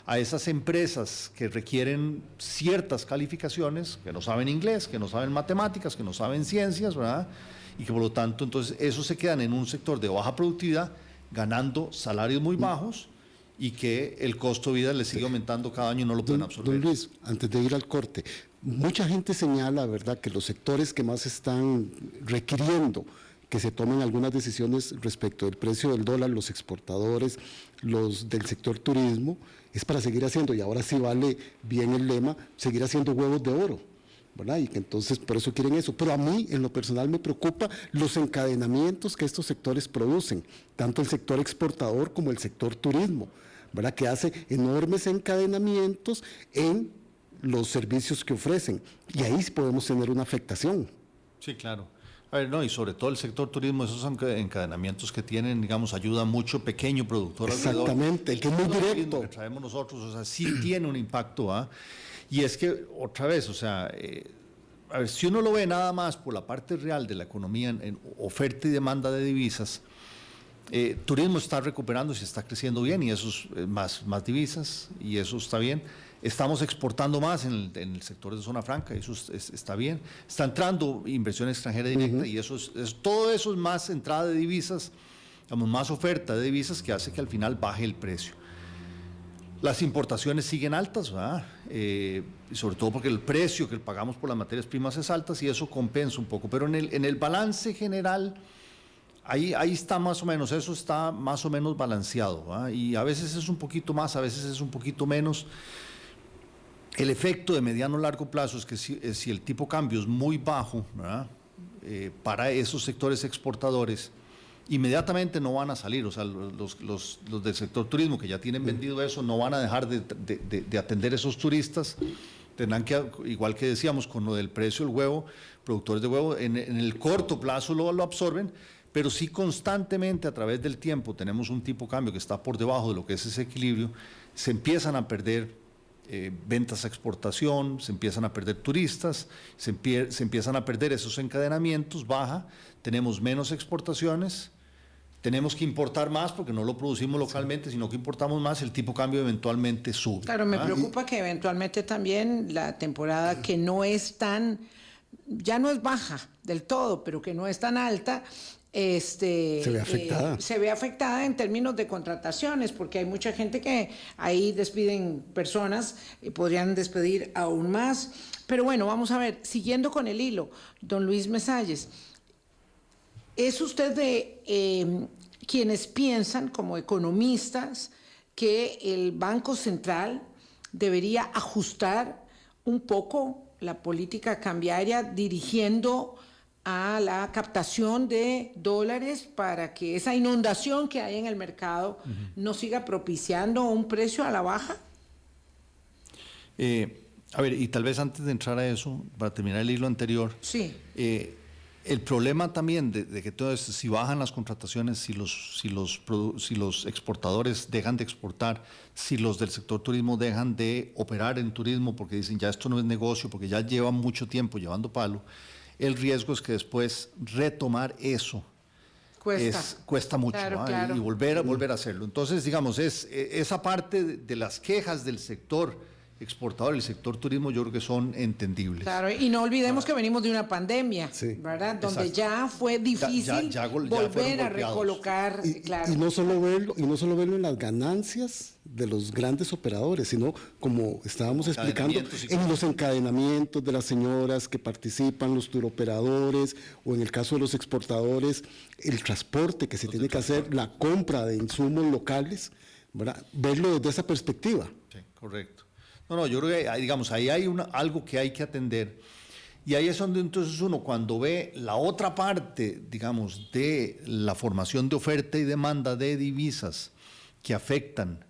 a esas empresas que requieren ciertas calificaciones, que no saben inglés, que no saben matemáticas, que no saben ciencias, ¿verdad? Y que por lo tanto, entonces, esos se quedan en un sector de baja productividad, ganando salarios muy bajos y que el costo de vida les sigue aumentando cada año y no lo pueden absorber. Don Luis, antes de ir al corte, mucha gente señala, ¿verdad?, que los sectores que más están requiriendo que se tomen algunas decisiones respecto del precio del dólar, los exportadores, los del sector turismo, es para seguir haciendo, y ahora sí vale bien el lema, seguir haciendo huevos de oro, ¿verdad? Y que entonces por eso quieren eso. Pero a mí, en lo personal, me preocupa los encadenamientos que estos sectores producen, tanto el sector exportador como el sector turismo, ¿verdad?, que hace enormes encadenamientos en los servicios que ofrecen, y ahí sí podemos tener una afectación. Sí, claro. A ver, no, y sobre todo el sector turismo, esos encadenamientos que tienen, digamos, ayuda mucho pequeño productor alrededor. Exactamente, el que es muy Todo lo directo. mismo que traemos nosotros, o sea, sí tiene un impacto, Y es que, otra vez, o sea, a ver, si uno lo ve nada más por la parte real de la economía, en oferta y demanda de divisas, turismo está recuperando y se está creciendo bien, y eso es más divisas, y eso está bien. Estamos exportando más en el sector de zona franca, eso está bien. Está entrando inversión extranjera directa, y todo eso es más entrada de divisas, digamos, más oferta de divisas, que hace que al final baje el precio. Las importaciones siguen altas, ¿verdad? Sobre todo porque el precio que pagamos por las materias primas es alto, y eso compensa un poco. Pero en el balance general, ahí está más o menos, eso está más o menos balanceado, ¿verdad? Y a veces es un poquito más, a veces es un poquito menos. El efecto de mediano largo plazo es que si el tipo de cambio es muy bajo, ¿verdad?, para esos sectores exportadores, inmediatamente no van a salir. O sea, los del sector turismo que ya tienen vendido eso no van a dejar de atender a esos turistas. Tendrán que, igual que decíamos con lo del precio del huevo, productores de huevo en el corto plazo lo absorben, pero si constantemente a través del tiempo tenemos un tipo de cambio que está por debajo de lo que es ese equilibrio, se empiezan a perder ventas a exportación, se empiezan a perder turistas, se empiezan a perder esos encadenamientos, tenemos menos exportaciones, tenemos que importar más porque no lo producimos localmente, sino que importamos más, el tipo de cambio eventualmente sube. Claro, me preocupa que eventualmente también la temporada que no es tan, ya no es baja del todo, pero que no es tan alta, se ve afectada en términos de contrataciones, porque hay mucha gente que ahí despiden personas y podrían despedir aún más. Pero bueno, vamos a ver, siguiendo con el hilo, don Luis Mesalles, ¿es usted de quienes piensan como economistas que el Banco Central debería ajustar un poco la política cambiaria dirigiendo a la captación de dólares para que esa inundación que hay en el mercado no siga propiciando un precio a la baja? A ver, y tal vez antes de entrar a eso, para terminar el hilo anterior, Sí. El problema también de que todo esto, si bajan las contrataciones, si los exportadores dejan de exportar, si los del sector turismo dejan de operar en turismo porque dicen ya esto no es negocio, porque ya llevan mucho tiempo llevando palo, el riesgo es que después retomar eso cuesta mucho, Claro, claro. y volver a hacerlo. Entonces, digamos, esa parte de las quejas del sector exportador, el sector turismo, yo creo que son entendibles. Claro, y no olvidemos que venimos de una pandemia, Sí. ¿verdad? Donde Exacto. ya fue difícil Ya fueron volver a golpeados. recolocar, claro. Y no solo verlo en las ganancias de los grandes operadores, sino como estábamos explicando, en los encadenamientos de las señoras que participan, los turoperadores, o en el caso de los exportadores, el transporte que se tiene que hacer, la compra de insumos locales, ¿verdad? Verlo desde esa perspectiva. Sí, correcto. No, yo creo que, digamos, ahí hay algo que hay que atender. Y ahí es donde entonces uno, cuando ve la otra parte, digamos, de la formación de oferta y demanda de divisas que afectan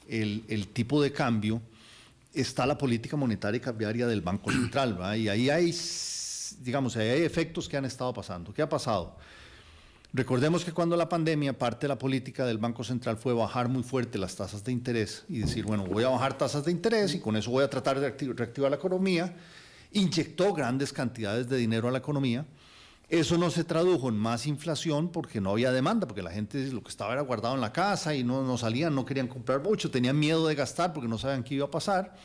el tipo de cambio, está la política monetaria y cambiaria del Banco Central, ¿verdad? Y ahí hay, digamos, ahí hay efectos que han estado pasando. ¿Qué ha pasado? Recordemos que cuando la pandemia, parte de la política del Banco Central fue bajar muy fuerte las tasas de interés y decir, bueno, voy a bajar tasas de interés y con eso voy a tratar de reactivar la economía. Inyectó grandes cantidades de dinero a la economía. Eso no se tradujo en más inflación porque no había demanda, porque la gente lo que estaba era guardado en la casa y no salían, no querían comprar mucho, tenían miedo de gastar porque no sabían qué iba a pasar.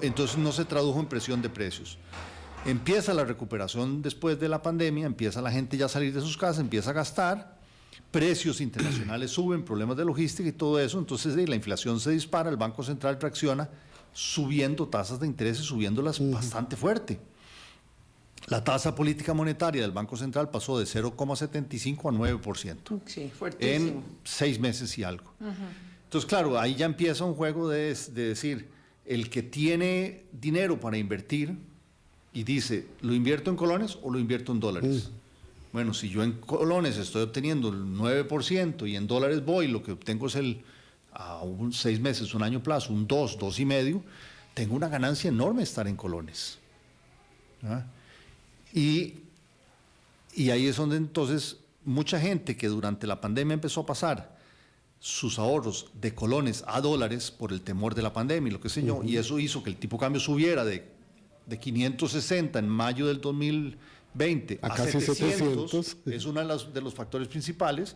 Entonces no se tradujo en presión de precios. Empieza la recuperación después de la pandemia, empieza la gente ya a salir de sus casas, empieza a gastar, precios internacionales suben, problemas de logística y todo eso, entonces la inflación se dispara, el Banco Central reacciona subiendo tasas de interés y subiéndolas bastante fuerte. La tasa política monetaria del Banco Central pasó de 0,75 a 9%. Sí, fuertísimo. En 6 meses y algo. Entonces, claro, ahí ya empieza un juego de decir, el que tiene dinero para invertir y dice, ¿lo invierto en colones o lo invierto en dólares? Bueno, si yo en colones estoy obteniendo el 9% y en dólares voy, lo que obtengo es a 6 meses, un año plazo, un 2,5, tengo una ganancia enorme estar en colones. ¿Ah? Y ahí es donde entonces mucha gente que durante la pandemia empezó a pasar sus ahorros de colones a dólares por el temor de la pandemia y lo que sé yo, y eso hizo que el tipo de cambio subiera de 560 en mayo del 2020 a casi 700. Es uno de los factores principales.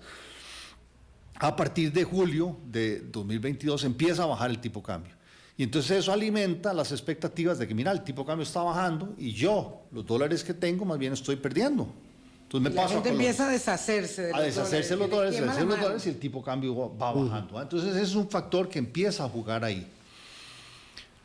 A partir de julio de 2022 empieza a bajar el tipo de cambio. Y entonces eso alimenta las expectativas de que, mira, el tipo de cambio está bajando y yo, los dólares que tengo, más bien estoy perdiendo. Entonces La gente empieza a deshacerse de los dólares y el tipo de cambio va bajando. Entonces ese es un factor que empieza a jugar ahí.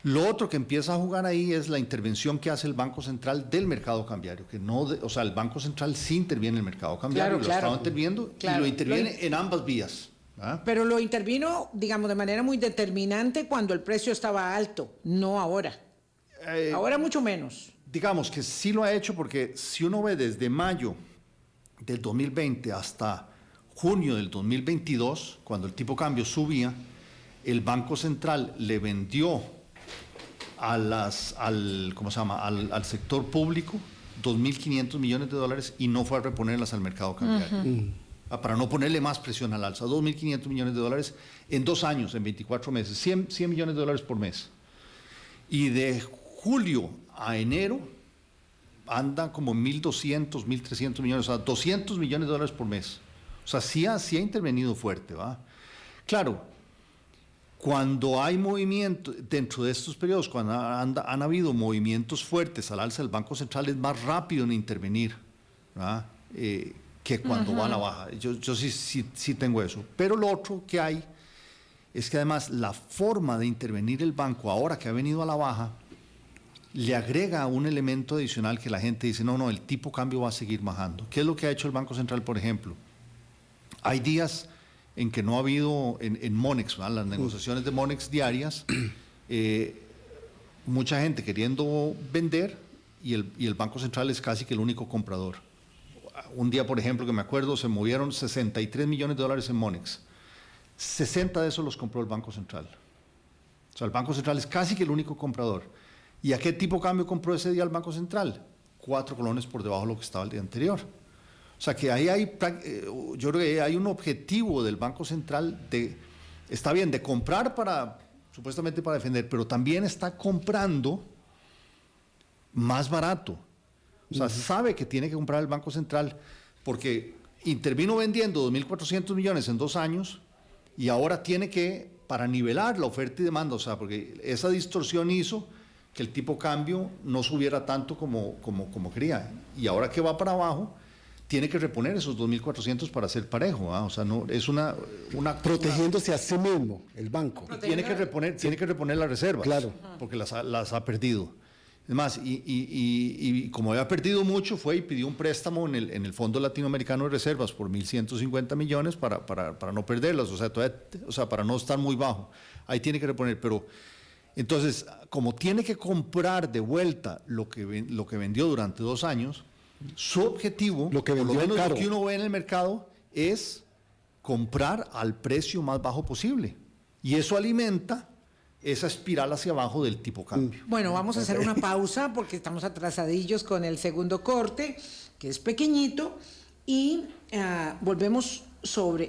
Lo otro que empieza a jugar ahí es la intervención que hace el Banco Central del mercado cambiario, que o sea, el Banco Central sí interviene en el mercado cambiario, lo estaba interviniendo y lo interviene en ambas vías. ¿Ah? Pero lo intervino, digamos, de manera muy determinante cuando el precio estaba alto, no ahora. Ahora mucho menos. Digamos que sí lo ha hecho porque si uno ve desde mayo del 2020 hasta junio del 2022, cuando el tipo de cambio subía, el Banco Central le vendió al sector público 2.500 millones de dólares y no fue a reponerlas al mercado cambiario. Para no ponerle más presión al alza. 2.500 millones de dólares en 2 años, en 24 meses, 100 millones de dólares por mes. Y de julio a enero andan como 1.200, 1.300 millones, o sea, 200 millones de dólares por mes. O sea, sí ha intervenido fuerte, ¿va? Claro, cuando hay movimiento, dentro de estos periodos, cuando han habido movimientos fuertes al alza, el Banco Central es más rápido en intervenir, ¿verdad? Que cuando va a la baja. Yo sí tengo eso. Pero lo otro que hay es que además la forma de intervenir el banco ahora que ha venido a la baja le agrega un elemento adicional que la gente dice, no, el tipo cambio va a seguir bajando. ¿Qué es lo que ha hecho el Banco Central, por ejemplo? Hay días en que no ha habido en Monex, ¿verdad? Las negociaciones de Monex diarias, mucha gente queriendo vender y el Banco Central es casi que el único comprador. Un día, por ejemplo, que me acuerdo, se movieron $63 millones en Monex. 60 de esos los compró el Banco Central. O sea, el Banco Central es casi que el único comprador. ¿Y a qué tipo de cambio compró ese día el Banco Central? 4 colones por debajo de lo que estaba el día anterior. O sea, que ahí yo creo que hay un objetivo del Banco Central está bien, de comprar supuestamente para defender, pero también está comprando más barato. O sea, sabe que tiene que comprar el Banco Central porque intervino vendiendo 2.400 millones en 2 años y ahora tiene que, para nivelar la oferta y demanda, o sea, porque esa distorsión hizo que el tipo de cambio no subiera tanto como quería. Y ahora que va para abajo, tiene que reponer esos 2.400 para ser parejo, ¿eh? O sea, no es una protegiéndose a sí mismo, el banco. Tiene que reponer las reservas, claro, porque las ha perdido. Es más, y como había perdido mucho, fue y pidió un préstamo en el Fondo Latinoamericano de Reservas por 1.150 millones para no perderlas, o sea, para no estar muy bajo. Ahí tiene que reponer, pero entonces, como tiene que comprar de vuelta lo que vendió durante 2 años, su objetivo, lo que por lo vendió menos caro, lo que uno ve en el mercado, es comprar al precio más bajo posible. Y eso alimenta esa espiral hacia abajo del tipo cambio. Bueno, vamos a hacer una pausa porque estamos atrasadillos con el segundo corte, que es pequeñito, y volvemos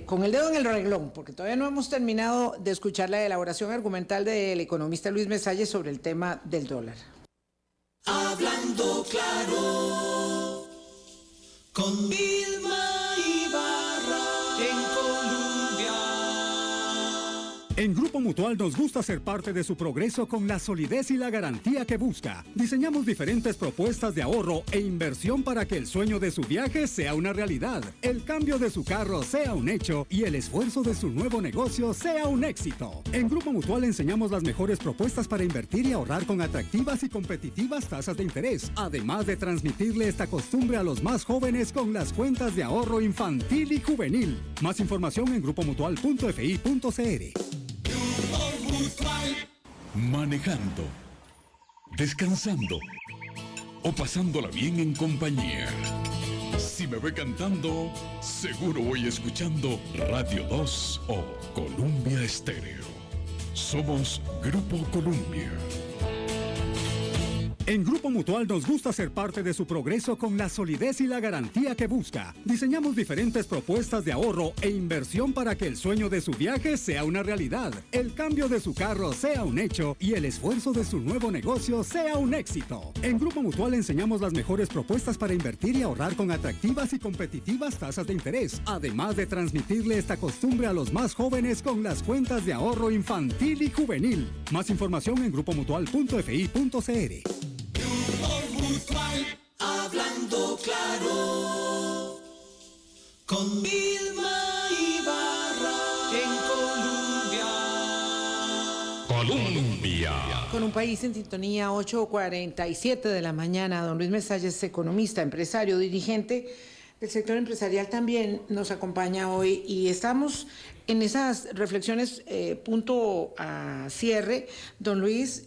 con el dedo en el renglón, porque todavía no hemos terminado de escuchar la elaboración argumental del economista Luis Mesalle sobre el tema del dólar. Hablando claro, con Vilma Ibarra, en Colombia. En Grupo Mutual nos gusta ser parte de su progreso con la solidez y la garantía que busca. Diseñamos diferentes propuestas de ahorro e inversión para que el sueño de su viaje sea una realidad, el cambio de su carro sea un hecho y el esfuerzo de su nuevo negocio sea un éxito. En Grupo Mutual enseñamos las mejores propuestas para invertir y ahorrar con atractivas y competitivas tasas de interés, además de transmitirle esta costumbre a los más jóvenes con las cuentas de ahorro infantil y juvenil. Más información en grupomutual.fi.cr. Manejando, descansando o pasándola bien en compañía. Si me ve cantando, seguro voy escuchando Radio 2 o Columbia Estéreo. Somos Grupo Columbia. En Grupo Mutual nos gusta ser parte de su progreso con la solidez y la garantía que busca. Diseñamos diferentes propuestas de ahorro e inversión para que el sueño de su viaje sea una realidad, el cambio de su carro sea un hecho y el esfuerzo de su nuevo negocio sea un éxito. En Grupo Mutual enseñamos las mejores propuestas para invertir y ahorrar con atractivas y competitivas tasas de interés, además de transmitirle esta costumbre a los más jóvenes con las cuentas de ahorro infantil y juvenil. Más información en grupomutual.fi.cr. Hablando claro, con Vilma Ibarra, en Colombia. Con un país en sintonía, 8:47 de la mañana. Don Luis Mesalle es economista, empresario, dirigente del sector empresarial, también nos acompaña hoy y estamos en esas reflexiones, punto a cierre, don Luis,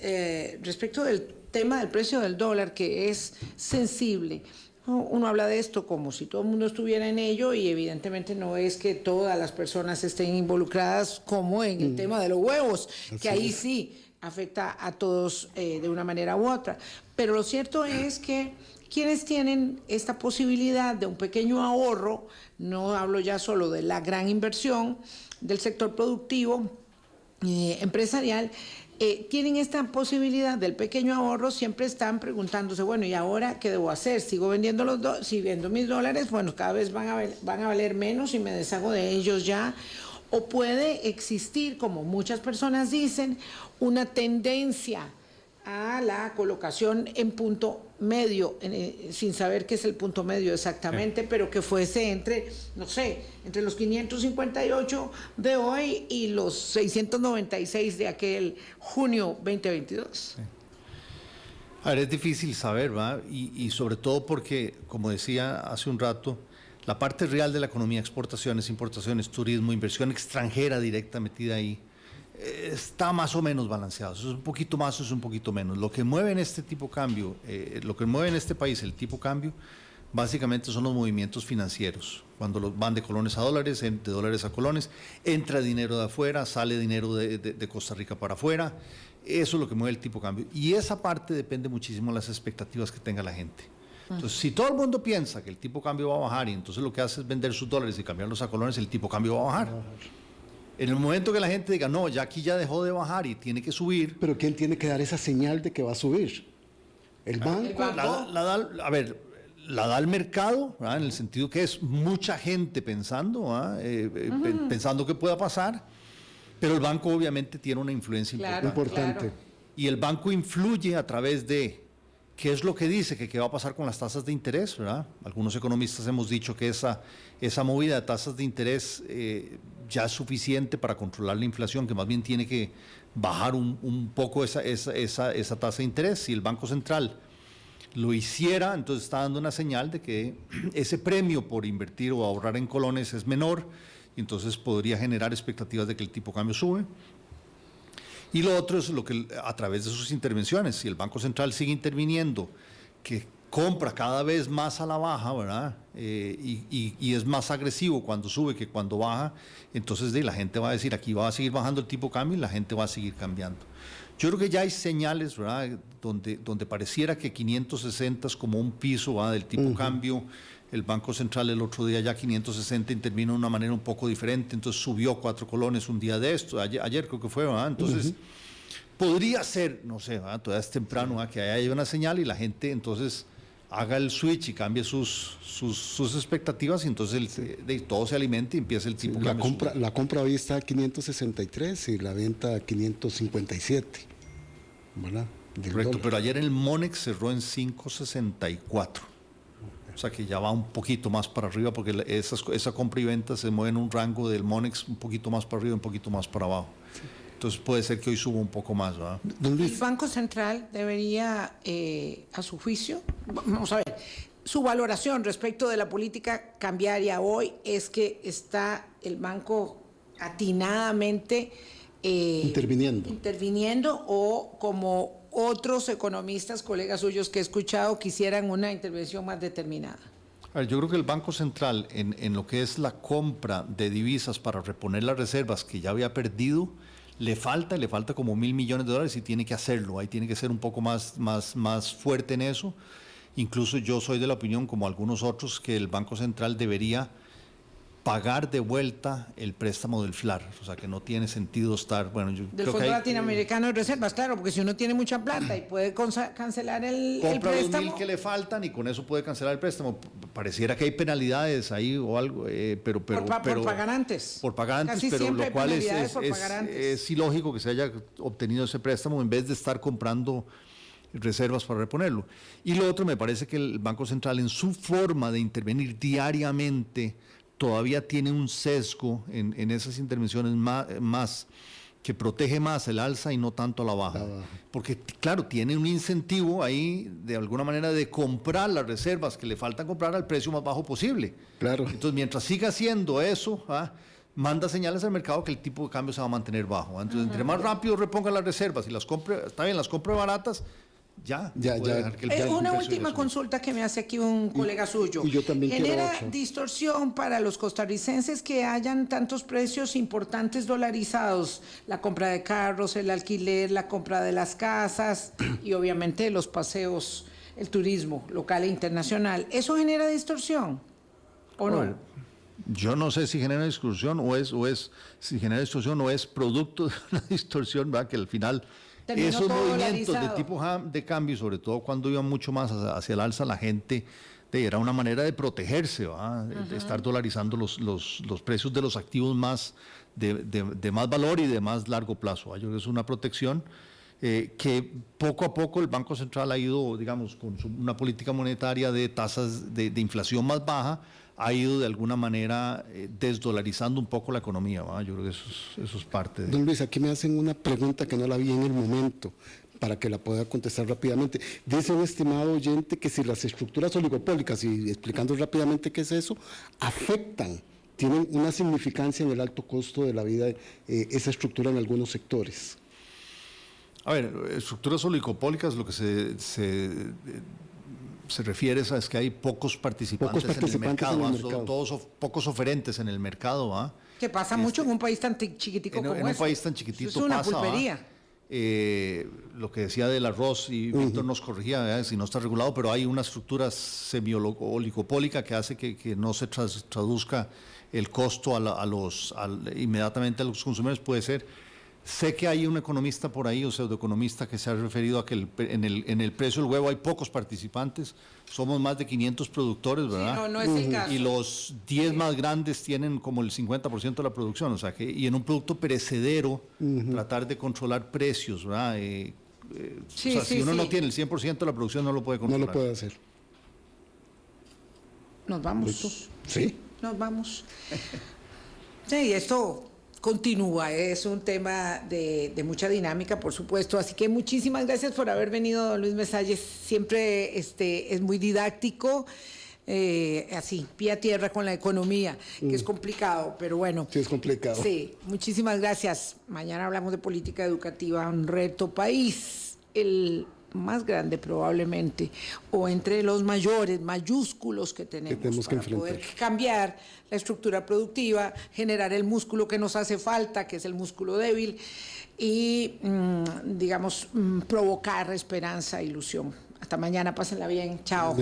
respecto del tema del precio del dólar, que es sensible. Uno habla de esto como si todo el mundo estuviera en ello y evidentemente no es que todas las personas estén involucradas como en el tema de los huevos, que ahí sí afecta a todos de una manera u otra. Pero lo cierto es que quienes tienen esta posibilidad de un pequeño ahorro, no hablo ya solo de la gran inversión del sector productivo, empresarial, tienen esta posibilidad del pequeño ahorro, siempre están preguntándose, bueno, ¿y ahora qué debo hacer? ¿Sigo vendiendo si vendo mis dólares? Bueno, cada vez van a valer menos y me deshago de ellos ya. O puede existir, como muchas personas dicen, una tendencia a la colocación en punto medio, sin saber qué es el punto medio exactamente, pero que fuese entre, no sé, entre los 558 de hoy y los 696 de aquel junio 2022. A ver, es difícil saber, ¿va? Y sobre todo porque, como decía hace un rato, la parte real de la economía, exportaciones, importaciones, turismo, inversión extranjera directa metida ahí, está más o menos balanceado. Eso es un poquito más, eso es un poquito menos. Lo que mueve en este tipo de cambio, lo que mueve en este país el tipo de cambio, básicamente son los movimientos financieros. Cuando van de colones a dólares, de dólares a colones, entra dinero de afuera, sale dinero de Costa Rica para afuera. Eso es lo que mueve el tipo de cambio. Y esa parte depende muchísimo de las expectativas que tenga la gente. Entonces, si todo el mundo piensa que el tipo de cambio va a bajar y entonces lo que hace es vender sus dólares y cambiarlos a colones, el tipo de cambio va a bajar. En el momento que la gente diga, no, ya aquí ya dejó de bajar y tiene que subir. Pero ¿quién tiene que dar esa señal de que va a subir? ¿El banco? La da el mercado, ¿verdad? En el sentido que es mucha gente pensando, pensando que pueda pasar, pero el banco obviamente tiene una influencia importante. Claro. Y el banco influye a través de qué es lo que dice, que qué va a pasar con las tasas de interés, ¿verdad? Algunos economistas hemos dicho que esa movida de tasas de interés ya es suficiente para controlar la inflación, que más bien tiene que bajar un poco esa tasa de interés. Si el Banco Central lo hiciera, entonces está dando una señal de que ese premio por invertir o ahorrar en colones es menor, y entonces podría generar expectativas de que el tipo de cambio sube. Y lo otro es lo que a través de sus intervenciones, si el Banco Central sigue interviniendo, que compra cada vez más a la baja, ¿verdad? Y es más agresivo cuando sube que cuando baja, entonces la gente va a decir, aquí va a seguir bajando el tipo de cambio y la gente va a seguir cambiando. Yo creo que ya hay señales, ¿verdad?, donde pareciera que 560 es como un piso, ¿verdad?, del tipo de cambio. El Banco Central el otro día ya 560 intervino de una manera un poco diferente, entonces subió 4 colones un día de esto, ayer creo que fue, ¿verdad? Entonces podría ser, no sé, ¿verdad?, todavía es temprano, ¿verdad?, que haya una señal y la gente entonces haga el switch y cambie sus expectativas y entonces todo se alimenta y empieza el tipo de cambio. La compra hoy está a 563 y la venta a 557, ¿verdad? Correcto, pero ayer el Monex cerró en 564. O sea que ya va un poquito más para arriba porque esa compra y venta se mueve en un rango del Monex un poquito más para arriba, un poquito más para abajo. Entonces puede ser que hoy suba un poco más, ¿verdad? El Banco Central debería, a su juicio, vamos a ver, su valoración respecto de la política cambiaria hoy es que está el banco atinadamente interviniendo o como otros economistas, colegas suyos que he escuchado, quisieran una intervención más determinada. A ver, yo creo que el Banco Central en lo que es la compra de divisas para reponer las reservas que ya había perdido, le falta como $1.000 millones y tiene que hacerlo, ahí tiene que ser un poco más fuerte en eso. Incluso yo soy de la opinión, como algunos otros, que el Banco Central debería pagar de vuelta el préstamo del FLAR, o sea que no tiene sentido estar, bueno, yo del creo Fondo que Latinoamericano de Reservas, claro, porque si uno tiene mucha plata y puede cancelar el préstamo. 2.000 que le faltan y con eso puede cancelar el préstamo. Pareciera que hay penalidades ahí o algo, pero por pagar antes. Por pagar antes, Casi pero siempre lo cual es ilógico que se haya obtenido ese préstamo en vez de estar comprando reservas para reponerlo. Y lo otro, me parece que el Banco Central en su forma de intervenir diariamente todavía tiene un sesgo en esas intervenciones más que protege más el alza y no tanto la baja. Porque, claro, tiene un incentivo ahí, de alguna manera, de comprar las reservas que le faltan comprar al precio más bajo posible. Claro. Entonces, mientras siga haciendo eso, manda señales al mercado que el tipo de cambio se va a mantener bajo. Entonces, entre más rápido reponga las reservas y las compre, está bien, las compre baratas, una última consulta que me hace aquí un colega suyo. Y yo también ¿Genera quiero distorsión para los costarricenses que hayan tantos precios importantes dolarizados? La compra de carros, el alquiler, la compra de las casas y obviamente los paseos, el turismo local e internacional. ¿Eso genera distorsión o no? Yo no sé si genera distorsión si genera distorsión o es producto de una distorsión, ¿verdad? Que al final Terminó esos todo movimientos de dolarizado. tipo de cambio, sobre todo cuando iba mucho más hacia el alza, la gente era una manera de protegerse, ¿verdad? De estar dolarizando los precios de los activos más de más valor y de más largo plazo, ¿verdad? Yo creo que es una protección que poco a poco el Banco Central ha ido, digamos, con una política monetaria de tasas de inflación más baja, ha ido de alguna manera desdolarizando un poco la economía, ¿verdad? Yo creo que eso es parte de... Don Luis, aquí me hacen una pregunta que no la vi en el momento, para que la pueda contestar rápidamente. Dice un estimado oyente que si las estructuras oligopólicas, y explicando rápidamente qué es eso, tienen una significancia en el alto costo de la vida, esa estructura en algunos sectores. A ver, estructuras oligopólicas, lo que se refiere es que hay pocos participantes en el mercado. Todos pocos oferentes en el mercado, ¿va? Que pasa mucho en un país tan chiquitico como en un país tan chiquitito es una pasa, pulpería. Lo que decía del arroz, y Víctor nos corregía, ¿verdad? Si no está regulado, pero hay una estructura semi-oligopólica que hace que no se traduzca el costo inmediatamente a los consumidores. Puede ser. Sé que hay un economista por ahí, o pseudoeconomista, que se ha referido a que en el precio del huevo hay pocos participantes. Somos más de 500 productores, ¿verdad? Sí, no es el caso. Y los 10 más grandes tienen como el 50% de la producción. O sea que, y en un producto perecedero, tratar de controlar precios, ¿verdad? Si uno no tiene el 100% de la producción, no lo puede controlar. No lo puede hacer. Nos vamos. Sí. Nos vamos. Sí, esto continúa, es un tema de mucha dinámica, por supuesto, así que muchísimas gracias por haber venido, don Luis Mesalles, siempre es muy didáctico, así, pie a tierra con la economía, que es complicado, pero bueno. Sí, es complicado. Sí, muchísimas gracias. Mañana hablamos de política educativa, un reto país, el más grande probablemente, o entre los mayúsculos que tenemos que para poder enfrentar. cambiar la estructura productiva, generar el músculo que nos hace falta, que es el músculo débil, y, digamos, provocar esperanza e ilusión. Hasta mañana, pásenla bien. Chao.